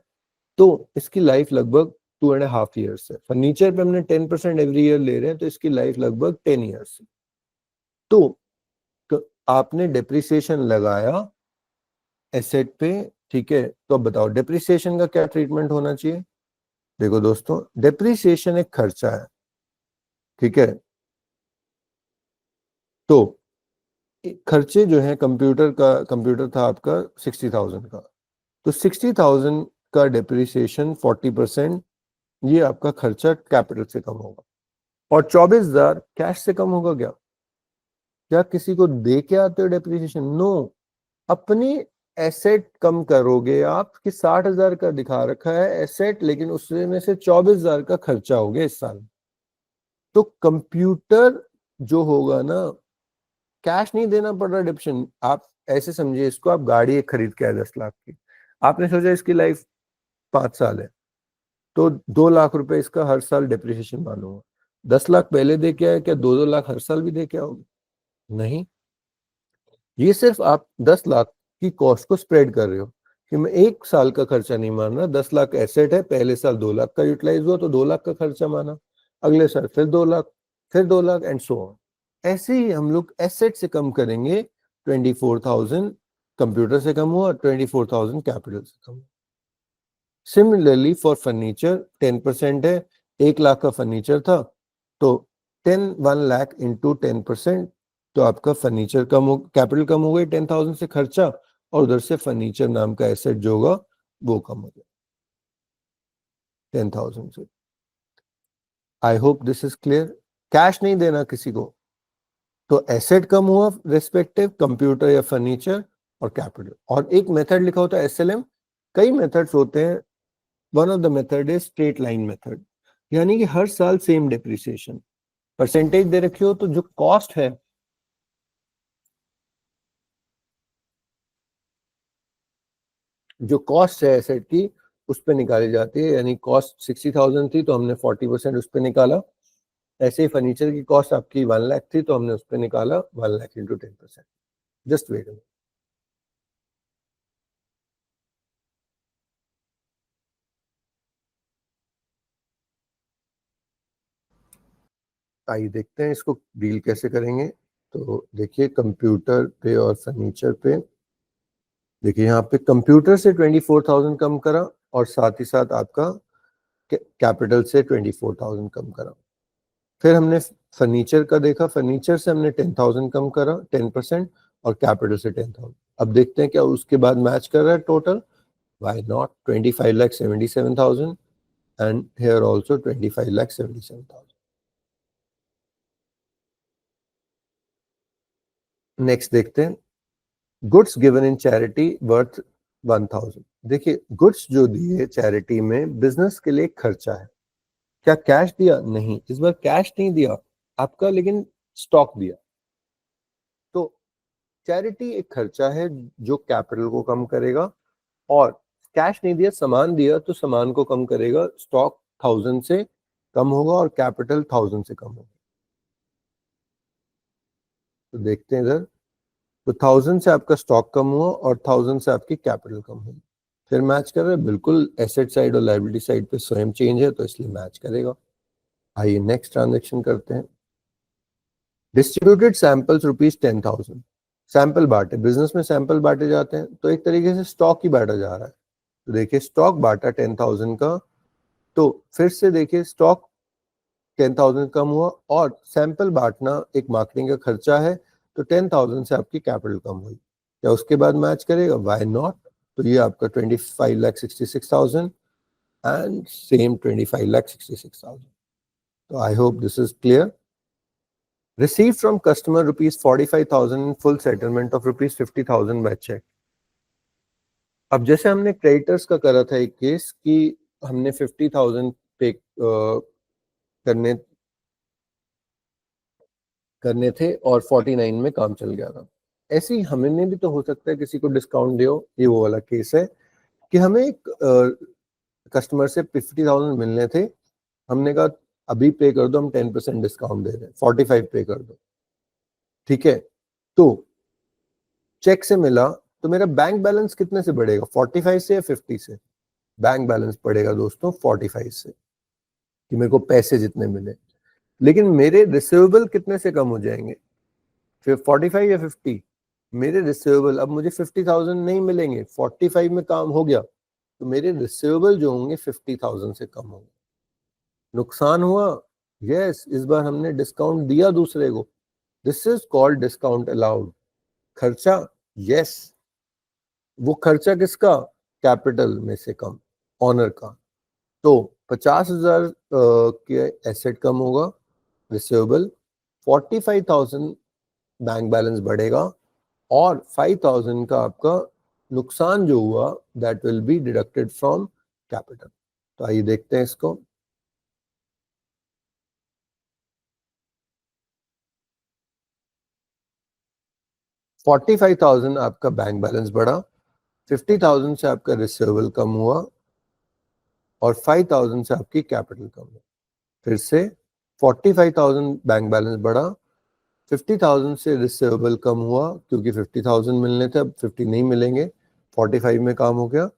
तो इसकी लाइफ लगभग 2.5 ईयर्स है। फर्नीचर पे हमने 10% एवरी ईयर ले रहे हैं, तो इसकी लाइफ लगभग 10 ईयर्स है। तो आपने डिप्रिसिएशन लगाया एसेट पे, ठीक है, तो अब बताओ डिप्रिसिएशन का क्या ट्रीटमेंट होना चाहिए। देखो दोस्तों, डिप्रिसिएशन एक खर्चा है, ठीक है। तो खर्चे जो है, कंप्यूटर था आपका 60,000 का, तो 60,000 का डिप्रिसिएशन 40%, ये आपका खर्चा कैपिटल से कम होगा। और 24,000 कैश से कम होगा क्या? क्या किसी को दे के आते हो डेप्रिसिएशन? नो, अपनी एसेट कम करोगे आप, कि 60,000 का दिखा रखा है एसेट, लेकिन उसमें में से 24,000 का खर्चा हो गया इस साल। तो कंप्यूटर जो होगा ना, कैश नहीं देना पड़ रहा डिप्शन। आप ऐसे समझिए इसको, आप गाड़ी एक खरीद के आए 10 लाख की, आपने सोचा इसकी लाइफ 5 साल है, तो 2 लाख रुपए इसका हर साल डिप्रिसिएशन मानूंगा। 10 लाख पहले दे के आए, क्या 2-2 लाख हर साल भी दे के आओगे? नहीं, ये सिर्फ आप 10 लाख की कॉस्ट को स्प्रेड कर रहे हो, कि मैं 1 साल का खर्चा नहीं मान रहा। 10 लाख एसेट है, पहले साल 2 लाख का यूटिलाइज हुआ तो 2 लाख का खर्चा माना, अगले साल फिर 2 लाख, फिर 2 लाख एंड सो ऑन। ऐसे ही हम लोग एसेट से कम करेंगे। 24,000 कंप्यूटर से कम हुआ, 24,000 कैपिटल से कम। सिमिलरली फॉर फर्नीचर 10% है, 1 लाख का फर्नीचर था, तो 1 लाख इंटू 10%, तो आपका फर्नीचर कम हो, कैपिटल कम हो गई 10,000 से खर्चा, और उधर से फर्नीचर नाम का एसेट जो होगा वो कम हो गया 10,000 से। आई hope this is clear. Cash नहीं देना किसी को, तो एसेट कम हुआ रेस्पेक्टिव कंप्यूटर या फर्नीचर और कैपिटल। और एक मेथड लिखा होता है एसएलएम, कई मेथड्स होते हैं, one of the method is straight line method, यानी कि हर साल सेम डेप्रिसिएशन। परसेंटेज दे रखी हो तो जो कॉस्ट है, जो कॉस्ट है एसेट की उस पर निकाली जाती है, यानी कॉस्ट 60,000 थी तो हमने 40% उस पर निकाला। ऐसे ही फर्नीचर की कॉस्ट आपकी 1 लाख थी तो हमने उस पर निकाला 1 लाख इंटू 10%। Just wait. आइए देखते हैं इसको डील कैसे करेंगे। तो देखिए कंप्यूटर पे और फर्नीचर पे, देखिए यहाँ पे कंप्यूटर से 24,000 कम करा और साथ ही साथ आपका कैपिटल से 24,000 कम करा। फिर हमने फर्नीचर का देखा, फर्नीचर से हमने 10,000 कम करा 10% और कैपिटल से 10,000। अब देखते हैं क्या उसके बाद मैच कर रहा है total. Why not, 25,77,000 and here also 25,77,000। Next देखते हैं, goods given in charity worth 1,000। देखिए गुड्स जो दिए चैरिटी में बिजनेस के लिए खर्चा है। क्या कैश दिया? नहीं, इस बार कैश नहीं दिया आपका, लेकिन स्टॉक दिया। तो चैरिटी एक खर्चा है जो कैपिटल को कम करेगा, और कैश नहीं दिया, सामान दिया तो सामान को कम करेगा, स्टॉक 1,000 से कम होगा और कैपिटल 1,000 से कम होगा। तो देखते हैं इधर, तो 1,000 से आपका स्टॉक कम हुआ और 1,000 से आपकी कैपिटल कम हुई। फिर मैच कर रहा है, बिल्कुल एसेट साइड और लायबिलिटी साइड पे स्वयं चेंज है तो इसलिए मैच करेगा। आइए नेक्स्ट ट्रांजेक्शन करते हैं। Distributed samples ₹10,000। सैंपल बांटे, बिजनेस में सैंपल बांटे जाते हैं तो एक तरीके से स्टॉक ही बांटा जा रहा है। तो देखिए स्टॉक बांटा 10,000 का, तो फिर से देखिए स्टॉक 10,000 कम हुआ और सैंपल बांटना एक मार्केटिंग का खर्चा है तो 10,000 से आपकी कैपिटल कम हुई। क्या उसके बाद मैच करेगा? Why not. तो ये आपका 25,66,000 एंड सेम 25,66,000। तो आई hope this is clear. Received from customer ₹45,000 in full settlement of ₹50,000 by check। अब जैसे हमने क्रेडिटर्स का करा था एक केस कि हमने 50,000 पे करने करने थे और 49 में काम चल गया था। ऐसे ही हमने भी तो हो सकता है किसी को डिस्काउंट दियो, ये वो वाला केस है कि हमें एक कस्टमर से 50,000 मिलने थे, हमने कहा अभी पे कर दो, हम 10% डिस्काउंट दे रहे हैं, 45 पे कर दो, ठीक है। तो चेक से मिला तो मेरा बैंक बैलेंस कितने से बढ़ेगा? 45 से या 50 से? बैंक बैलेंस बढ़ेगा दोस्तों 45 से, कि मेरे को पैसे जितने मिले। लेकिन मेरे रिसीवेबल कितने से कम हो जाएंगे? फिर 45 या 50? मेरे रिसीवेबल अब मुझे 50,000 नहीं मिलेंगे, 45 में काम हो गया तो मेरे रिसीवेबल जो होंगे 50,000 से कम होंगे। नुकसान हुआ? यस, इस बार हमने डिस्काउंट दिया दूसरे को, this is called discount allowed. खर्चा? यस, वो खर्चा किसका? कैपिटल में से कम, ऑनर का। तो 50,000 के एसेट कम होगा रिसीवेबल, 45,000 बैंक बैलेंस बढ़ेगा और 5,000 का आपका नुकसान जो हुआ that will be deducted from capital. तो आइए देखते हैं इसको। $45,000 आपका बैंक बैलेंस बढ़ा, 50,000 से आपका रिसीवेबल कम हुआ और 5,000 से आपकी कैपिटल कम हुई। फिर से 45,000 बैंक बैलेंस बढ़ा, 50,000 से रिसीवेबल कम हुआ क्योंकि 50,000 मिलने थे, अब 50 नहीं मिलेंगे, 45 में काम हो गया।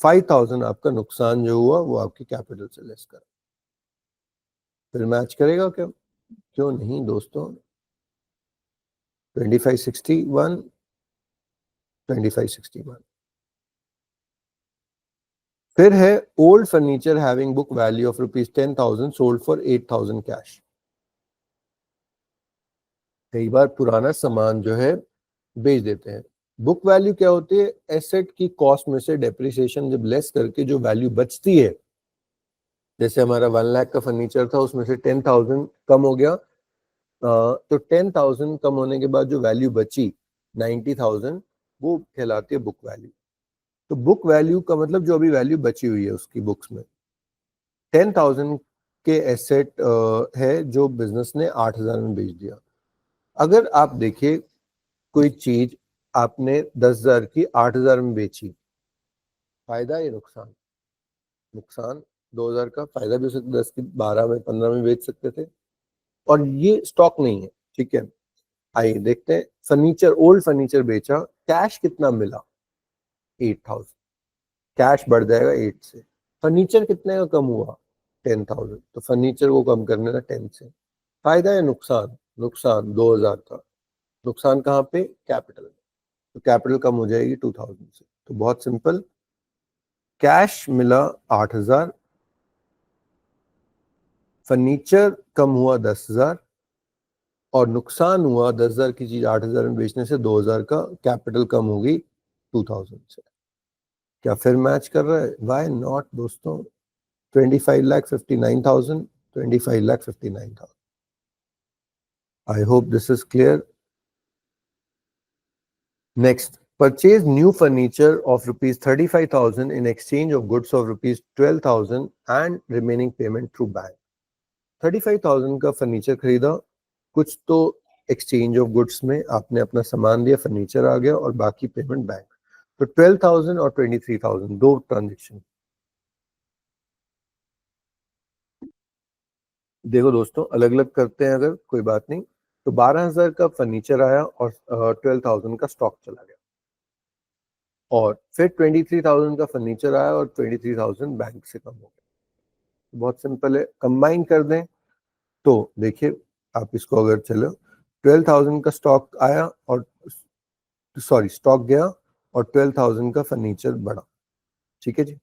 5,000 आपका नुकसान जो हुआ वो आपकी कैपिटल से लेस कर, फिर मैच करेगा क्या? क्यों नहीं दोस्तों। 2561, 2561। फिर है old furniture having book value of ₹10,000 sold for 8,000 cash. कई बार पुराना सामान जो है बेच देते हैं। बुक वैल्यू क्या होती है? एसेट की कॉस्ट में से डेप्रिसिएशन जब लेस करके जो वैल्यू बचती है, जैसे हमारा 1 लाख का फर्नीचर था उसमें से 10,000 कम हो गया तो 10,000 कम होने के बाद जो वैल्यू बची 90,000, वो कहलाती है बुक वैल्यू। तो बुक वैल्यू का मतलब जो अभी वैल्यू बची हुई है उसकी बुक्स में। 10,000 के एसेट है जो बिजनेस ने 8,000 में बेच दिया। अगर आप देखिए कोई चीज आपने 10,000 की 8,000 में बेची, फायदा या नुकसान? नुकसान। 2,000 का फायदा भी हो सकता है, 10 की 12 में 15 में बेच सकते थे, और ये स्टॉक नहीं है। ठीक है, आइए देखते हैं। फर्नीचर, ओल्ड फर्नीचर बेचा, कैश कितना मिला? 8,000। कैश बढ़ जाएगा 8 से। फर्नीचर कितने का कम हुआ? 10,000। तो फर्नीचर को कम करने का 10 से। फायदा या नुकसान? नुकसान 2,000 का। नुकसान कहाँ पे? कैपिटल। तो कैपिटल कम हो जाएगी 2,000 से। तो बहुत सिंपल, कैश मिला 8,000, फर्नीचर कम हुआ 10,000, और नुकसान हुआ 10,000 की चीज 8,000 में बेचने से 2,000 का। कैपिटल कम होगी 2,000 से। क्या फिर मैच कर रहा है? वाई नॉट दोस्तों। 25,59,000, 25,59,000। आई hope this is clear. Next, purchase new furniture of rupees 35,000 in exchange of goods of rupees 12,000 and remaining payment through bank। 35,000 का फर्नीचर खरीदा, कुछ तो एक्सचेंज ऑफ गुड्स में आपने अपना सामान दिया, फर्नीचर आ गया, और बाकी पेमेंट बैंक। तो 12,000 और 23,000 दो ट्रांजेक्शन। देखो दोस्तों, अलग अलग करते हैं अगर, कोई बात नहीं। तो 12,000 का फर्नीचर आया और 12,000 का स्टॉक चला गया, और फिर 23,000 का फर्नीचर आया और 23,000 बैंक से कम हो गया। बहुत सिंपल है, कंबाइन कर दें। तो देखिए, आप इसको अगर चलो, 12,000 का स्टॉक आया और सॉरी स्टॉक गया, और 12,000 का फर्नीचर बढ़ा। ठीक है जी।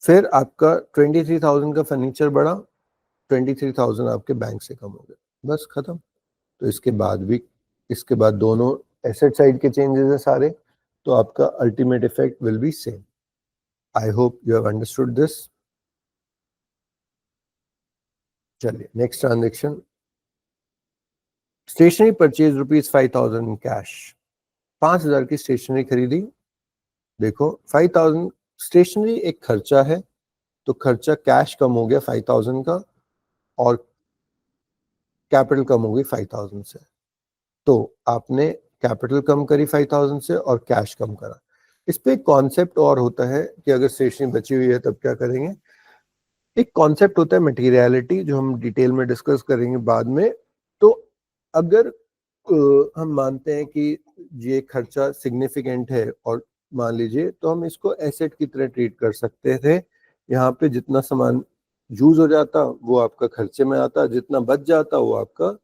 फिर आपका 23,000 का फर्नीचर बढ़ा, 23,000 आपके बैंक से कम हो गए, बस खत्म। तो इसके बाद भी, इसके बाद दोनों एसेट साइड के चेंजेस है सारे, तो आपका ultimate effect will be same. I hope you have understood this. चलिए next transaction. Stationery purchase ₹5,000 cash. 5,000 की स्टेशनरी खरीदी। देखो 5,000 स्टेशनरी एक खर्चा है, तो खर्चा कैश कम हो गया 5,000 का, और कैपिटल कम हो गई 5,000 से। तो आपने कैपिटल कम करी 5,000 से और कैश कम करा। इस पे एक कॉन्सेप्ट और होता है कि अगर स्टेशनरी बची हुई है तब क्या करेंगे। एक कॉन्सेप्ट होता है मटेरियलिटी, जो हम डिटेल में डिस्कस करेंगे बाद में। तो अगर हम मानते हैं कि ये खर्चा सिग्निफिकेंट है, और मान लीजिए, तो हम इसको एसेट की तरह ट्रीट कर सकते थे। यहाँ पे जितना सामान यूज हो जाता वो आपका खर्चे में आता, जितना बच जाता वो आपका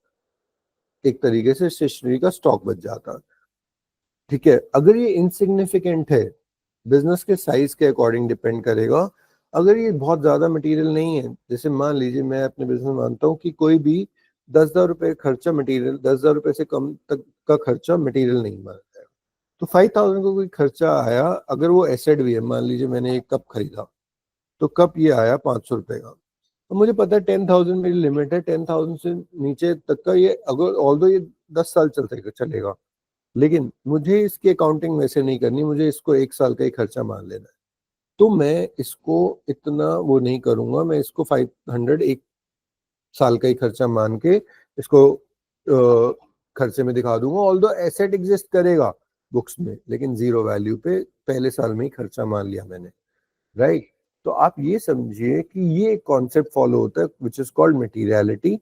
एक तरीके से स्टेशनरी का स्टॉक बच जाता। ठीक है, अगर ये इनसिग्निफिकेंट है, बिजनेस के साइज के अकॉर्डिंग डिपेंड करेगा। अगर ये बहुत ज्यादा मटेरियल नहीं है, जैसे मान लीजिए मैं अपने बिजनेस मानता हूँ कि कोई भी 10,000 रुपए खर्चा मटेरियल, 10,000 रुपए से कम तक का खर्चा मटेरियल नहीं माना जाएगा। तो 5,000 का कोई खर्चा आया, अगर वो एसेट भी है, मान लीजिए मैंने एक कप खरीदा, तो कप ये आया 500 रुपए का। तो मुझे पता है 10,000 मेरी लिमिट है, 10,000 से नीचे तक का ये, अगर ऑल्दो ये 10 साल चलेगा, लेकिन मुझे इसकी अकाउंटिंग वैसे नहीं करनी, मुझे इसको 1 साल का ही खर्चा मान लेना है। तो मैं इसको इतना वो नहीं करूंगा, मैं इसको 500 1 साल का ही खर्चा मान के इसको खर्चे में दिखा दूंगा। ऑल्दो एसेट एग्जिस्ट करेगा बुक्स में, लेकिन जीरो वैल्यू पे पहले साल में ही खर्चा मान लिया मैंने। राइट। तो आप ये समझिए कि ये एक कॉन्सेप्ट फॉलो होता है विच इज कॉल्ड मटीरियलिटी।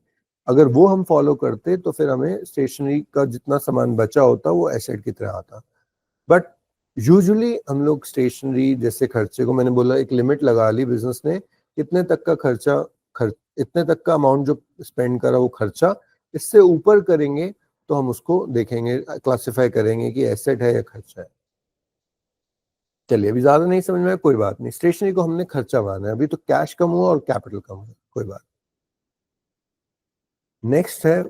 अगर वो हम फॉलो करते तो फिर हमें स्टेशनरी का जितना सामान बचा होता वो एसेट की तरह आता। बट यूजुअली हम लोग स्टेशनरी जैसे खर्चे को, मैंने बोला एक लिमिट लगा ली बिजनेस ने, इतने तक का खर्चा, इतने तक का अमाउंट जो स्पेंड करा वो खर्चा, इससे ऊपर करेंगे तो हम उसको देखेंगे, क्लासिफाई करेंगे कि एसेट है या खर्चा है। चलिए, अभी ज्यादा नहीं समझ में आया, कोई बात नहीं। स्टेशनरी को हमने खर्चा माना है, अभी तो कैश कम हुआ और कैपिटल कम हुआ, कोई बात। नेक्स्ट है,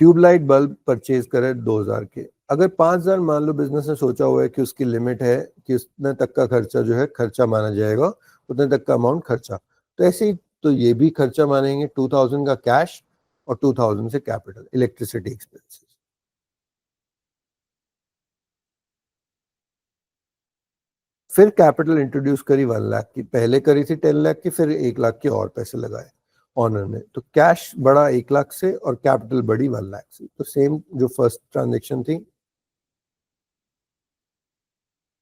ट्यूबलाइट बल्ब परचेज करे 2,000 के। अगर 5,000 मान लो बिजनेस ने सोचा हुआ है कि उसकी लिमिट है कि उतने तक का खर्चा जो है खर्चा माना जाएगा, उतने तक का अमाउंट खर्चा, तो ऐसे ही तो ये भी खर्चा मानेंगे, 2000 का कैश और 2000 से कैपिटल, इलेक्ट्रिसिटी एक्सपेंसेस। फिर कैपिटल इंट्रोड्यूस करी 1 लाख की, पहले करी थी 10 लाख की, फिर 1 लाख के और पैसे लगाए ऑनर ने, तो कैश बढ़ा 1 लाख से और कैपिटल बढ़ी 1 लाख से। तो सेम जो फर्स्ट ट्रांजेक्शन थी।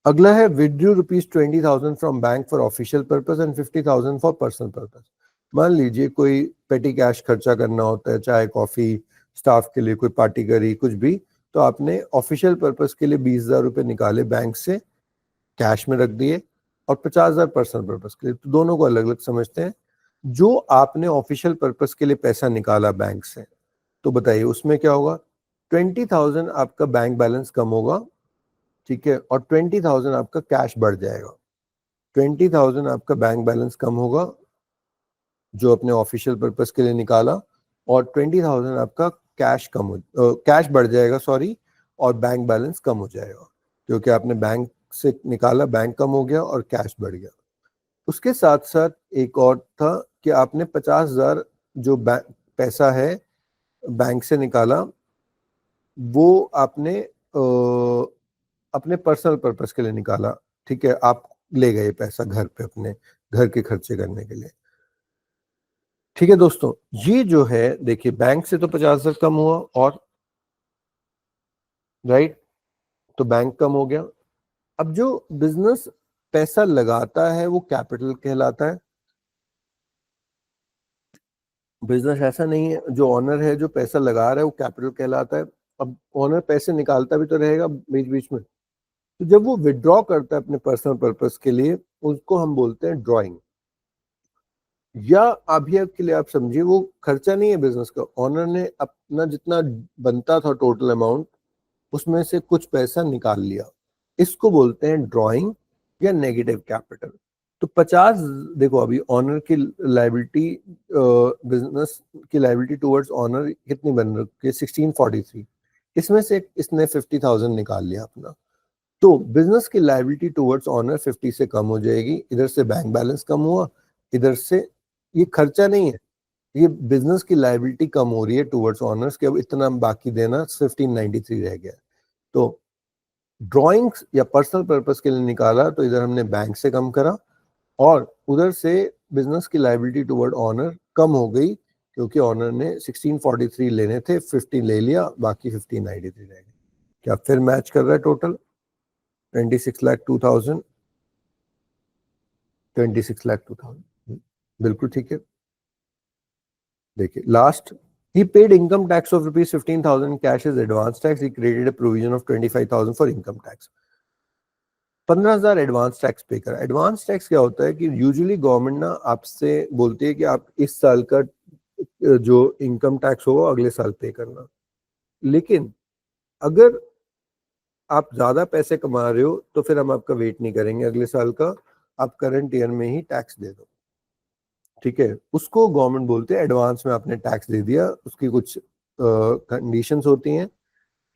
अगला है withdrew ₹20,000 from bank for official purpose and 50,000 for personal purpose. मान लीजिए कोई पेटी कैश खर्चा करना होता है, चाय कॉफी, स्टाफ के लिए कोई पार्टी करी, कुछ भी, तो आपने ऑफिशियल पर्पस के लिए 20,000 रुपए निकाले बैंक से, कैश में रख दिए, और 50,000 पर्सनल पर्पस के लिए। तो दोनों को अलग अलग समझते हैं। जो आपने ऑफिशियल पर्पस के लिए पैसा निकाला बैंक से, तो बताइए उसमें क्या होगा। 20,000 आपका बैंक बैलेंस कम होगा, ठीक है, और 20,000 आपका कैश बढ़ जाएगा। 20,000 आपका बैंक बैलेंस कम होगा जो अपने ऑफिशियल पर्पस के लिए निकाला, और 20,000 आपका कैश बढ़ जाएगा, सॉरी, और बैंक बैलेंस कम हो जाएगा, क्योंकि आपने बैंक से निकाला, बैंक कम हो गया और कैश बढ़ गया। उसके साथ साथ एक और था कि आपने 50,000 जो पैसा है बैंक से निकाला, वो आपने अपने पर्सनल पर्पस के लिए निकाला, ठीक है, आप ले गए पैसा घर पे अपने घर के खर्चे करने के लिए। ठीक है दोस्तों, ये जो है देखिए, बैंक से तो 50,000 कम हुआ, और राइट, तो बैंक कम हो गया। अब जो बिजनेस पैसा लगाता है वो कैपिटल कहलाता है। बिजनेस ऐसा नहीं है, जो ऑनर है जो पैसा लगा रहा है वो कैपिटल कहलाता है। अब ऑनर पैसे निकालता भी तो रहेगा बीच बीच में, तो जब वो विड्रॉ करता है अपने पर्सनल पर्पस के लिए, उसको हम बोलते हैं ड्राइंग। या अभी के लिए आप समझिए, वो खर्चा नहीं है बिजनेस का, ऑनर ने अपना जितना बनता था टोटल अमाउंट, उसमें से कुछ पैसा निकाल लिया, इसको बोलते हैं ड्राइंग या नेगेटिव कैपिटल। तो 50, देखो अभी ऑनर की लाइबिलिटी, बिजनेस की लाइबिलिटी टुवर्ड्स ऑनर कितनी बन रही है, 1643, इसमें से इसने 50,000 निकाल लिया अपना, तो बिजनेस की लाइबिलिटी टुवर्ड्स ऑनर 50 से कम हो जाएगी। इधर से बैंक बैलेंस कम हुआ, इधर से, ये खर्चा नहीं है, ये बिजनेस की लाइबिलिटी कम हो रही है टुवर्ड्स ऑनर्स के, अब इतना बाकी देना 1593 रह गया। तो ड्राइंग्स या पर्सनल पर्पस के लिए निकाला, तो इधर हमने बैंक से कम करा, और उधर से बिजनेस की लाइबिलिटी टुवर्ड ऑनर कम हो गई, क्योंकि ऑनर ने 1643 लेने थे, 50 ले लिया, बाकी 1593 रह गए। क्या फिर मैच कर रहा है टोटल? 26,02,000, 26,02,000, बिल्कुल ठीक है। देखिए last, he paid income tax of rupees 15,000 cash as advance tax. He created a provision of 25,000 for income tax. 15,000 advance tax पे करा। एडवांस टैक्स क्या होता है कि यूजुअली गवर्नमेंट ना आपसे बोलती है कि आप इस साल का जो इनकम टैक्स होगा अगले साल पे करना, लेकिन अगर आप ज्यादा पैसे कमा रहे हो तो फिर हम आपका वेट नहीं करेंगे अगले साल का, आप करंट ईयर में ही टैक्स दे दो, ठीक है। उसको गवर्नमेंट बोलते हैं एडवांस में आपने टैक्स दे दिया, उसकी कुछ कंडीशंस होती हैं,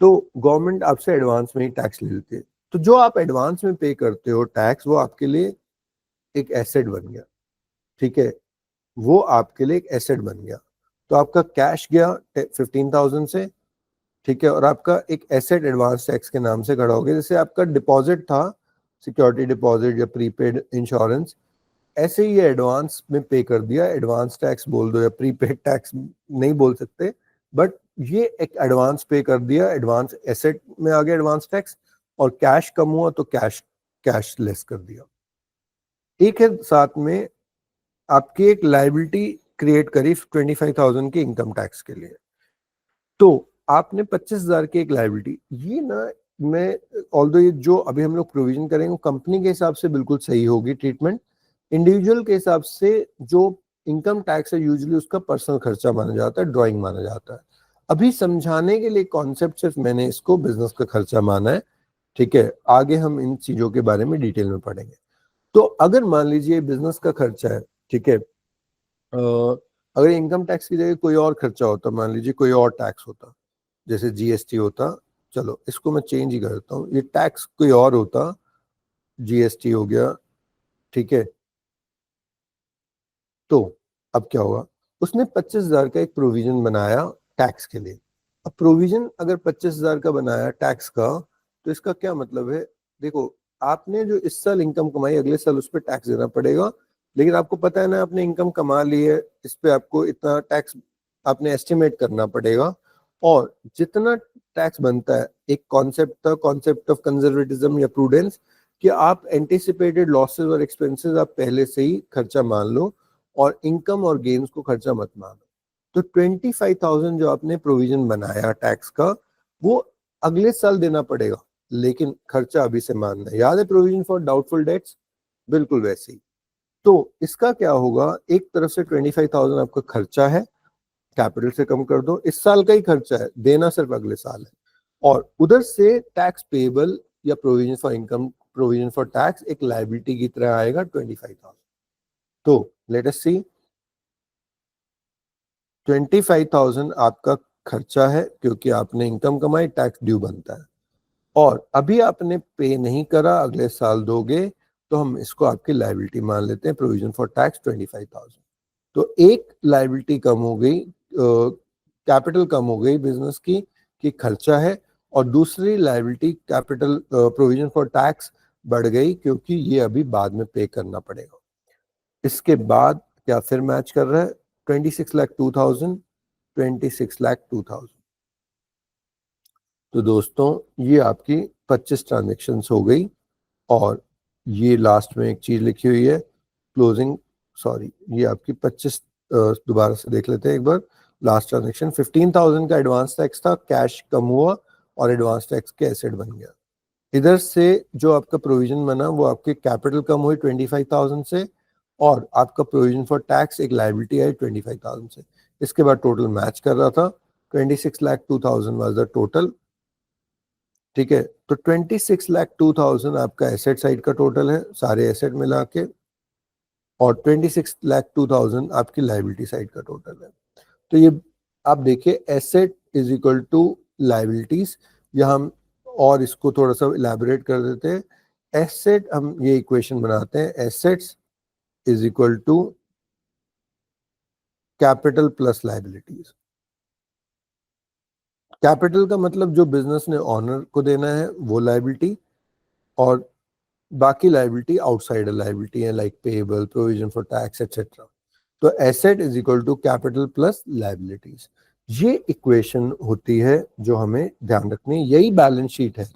तो गवर्नमेंट आपसे एडवांस में ही टैक्स ले लेती है। तो जो आप एडवांस में पे करते हो टैक्स, वो आपके लिए एक एसेट बन गया, ठीक है, वो आपके लिए एक एसेट बन गया। तो आपका कैश गया 15,000 से, ठीक है, और आपका एक एसेट एडवांस टैक्स के नाम से खड़ा हो गया। जैसे आपका डिपॉजिट था, सिक्योरिटी डिपॉजिट या प्रीपेड इंश्योरेंस, ऐसे ही ये एडवांस में पे कर दिया, एडवांस टैक्स बोल दो या प्रीपेड टैक्स नहीं बोल सकते, बट ये एक एडवांस पे कर दिया, एडवांस एसेट में आ गया एडवांस टैक्स, और कैश कम हुआ तो कैश लेस कर दिया। एक है साथ में आपकी एक लाइबिलिटी क्रिएट करी 25,000 के इनकम टैक्स के लिए, तो आपने 25,000 की एक लाइबिलिटी, ये ना, मैं ऑल्दो ये जो अभी हम लोग प्रोविजन करेंगे वो कंपनी के हिसाब से बिल्कुल सही होगी ट्रीटमेंट, इंडिविजुअल के हिसाब से जो इनकम टैक्स है यूजुअली उसका पर्सनल खर्चा माना जाता है, ड्राइंग माना जाता है। अभी समझाने के लिए कॉन्सेप्ट सिर्फ मैंने इसको बिजनेस का खर्चा माना है, ठीक है, आगे हम इन चीजों के बारे में डिटेल में पढ़ेंगे। तो अगर मान लीजिए बिजनेस का खर्चा है, ठीक है, अगर इनकम टैक्स की जगह कोई और खर्चा होता, मान लीजिए कोई और टैक्स होता, जैसे जीएसटी होता, चलो इसको मैं चेंज ही करता हूँ, ये टैक्स कोई और होता, जीएसटी हो गया, ठीक है, तो अब क्या होगा, उसने 25,000 का एक प्रोविजन बनाया टैक्स के लिए। अब प्रोविजन अगर 25,000 का बनाया टैक्स का, तो इसका क्या मतलब है, देखो आपने जो इस साल इनकम कमाई अगले साल उस पर टैक्स देना पड़ेगा, लेकिन आपको पता है ना आपने इनकम कमा ली है, इस पे आपको इतना टैक्स आपने एस्टिमेट करना पड़ेगा। और जितना टैक्स बनता है, एक कॉन्सेप्ट था, कॉन्सेप्ट ऑफ कंजर्वेटिज्म या प्रूडेंस, कि आप एंटिसिपेटेड लॉसेस और एक्सपेंसेस आप पहले से ही खर्चा मान लो और इनकम और गेन्स को खर्चा मत मानो। तो 25,000 जो आपने प्रोविजन बनाया टैक्स का, वो अगले साल देना पड़ेगा, लेकिन खर्चा अभी से मानना है। याद है प्रोविजन फॉर डाउटफुल डेट्स, बिल्कुल वैसे ही। तो इसका क्या होगा, एक तरफ से 25,000 आपका खर्चा है, कैपिटल से कम कर दो, इस साल का ही खर्चा है, देना सिर्फ अगले साल है। और उधर से टैक्स पेबल या provision for income, provision for tax एक लायबिलिटी की तरह आएगा 25,000। तो लेट अस सी, 25,000 आपका खर्चा है क्योंकि आपने इनकम कमाई, टैक्स ड्यू बनता है, और अभी आपने पे नहीं करा, अगले साल दोगे, तो हम इसको आपकी लायबिलिटी मान लेते हैं, प्रोविजन फॉर टैक्स 25,000। तो एक लायबिलिटी कम हो गई, कैपिटल कम हो गई बिजनेस की, कि खर्चा है, और दूसरी liability capital provision for tax बढ़ गई क्योंकि ये अभी बाद में पे करना पड़ेगा। इसके बाद क्या फिर मैच कर रहा है, 26,02,000, 26,02,000। तो दोस्तों ये आपकी 25 ट्रांजेक्शन्स हो गई, और ये लास्ट में एक चीज लिखी हुई है क्लोजिंग, सॉरी ये आपकी 25, दोबारा से देख लेते हैं एक बार। लास्ट ट्रांजेक्शन 15,000 का एडवांस टैक्स था, कैश कम हुआ और एडवांस टैक्स के एसेट बन गया। इधर से जो आपका प्रोविजन बना वो आपके कैपिटल कम हुई 25,000 से, और आपका प्रोविजन फॉर टैक्स एक लायबिलिटी आई 25,000 से। इसके बाद टोटल मैच कर रहा था, 26,02,000 वाज द टोटल। ठीक है, तो 26,02,000 आपका एसेट साइड का टोटल है, सारे एसेट मिला के, और 26,02,000 आपकी लायबिलिटी साइड का टोटल है। तो ये आप देखिए, asset is equal to liabilities, या हम और इसको थोड़ा सा इलेबोरेट कर देते हैं। एसेट, हम ये इक्वेशन बनाते हैं, assets is equal to capital plus liabilities. Capital का मतलब जो बिजनेस ने ऑनर को देना है वो लायबिलिटी, और बाकी लायबिलिटी आउटसाइडर लायबिलिटी है, like payable, provision for tax etcetera. तो asset is equal to capital plus liabilities, ये इक्वेशन होती है जो हमें ध्यान रखनी है, यही बैलेंस शीट है।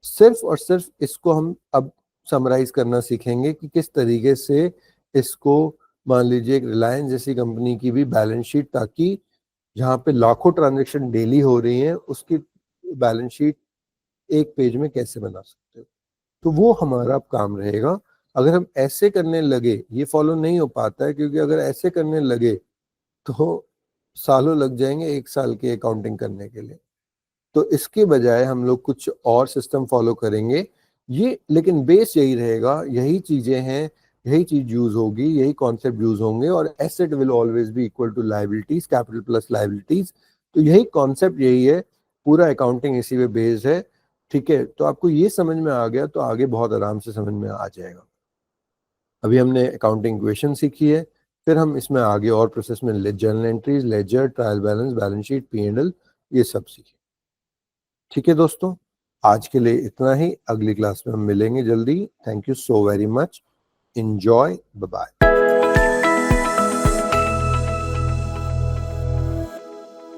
सिर्फ और सिर्फ इसको हम अब समराइज करना सीखेंगे कि किस तरीके से इसको, मान लीजिए एक रिलायंस जैसी कंपनी की भी बैलेंस शीट, ताकि जहाँ पे लाखों ट्रांजेक्शन डेली हो रही हैं उसकी बैलेंस शीट एक पेज में कैसे बना सकते हो। तो वो हमारा अब काम रहेगा। अगर हम ऐसे करने लगे, ये फॉलो नहीं हो पाता है, क्योंकि अगर ऐसे करने लगे तो सालों लग जाएंगे एक साल की अकाउंटिंग करने के लिए। तो इसके बजाय हम लोग कुछ और सिस्टम फॉलो करेंगे, ये लेकिन बेस यही रहेगा, यही चीजें हैं, यही चीज यूज होगी, यही कॉन्सेप्ट यूज होंगे, और asset will always be equal to liabilities, capital plus liabilities. तो यही कॉन्सेप्ट, यही है, पूरा अकाउंटिंग इसी पे बेस्ड है। ठीक है, तो आपको ये समझ में आ गया तो आगे बहुत आराम से समझ में आ जाएगा। अभी हमने अकाउंटिंग इक्वेशन सीखी है, फिर हम इसमें आगे और प्रोसेस में journal entries, ledger, trial balance, balance sheet, P&L, ये सब सीखे। ठीक है दोस्तों, आज के लिए इतना ही, अगली क्लास में हम मिलेंगे जल्दी। Thank you so very much, enjoy, bye bye.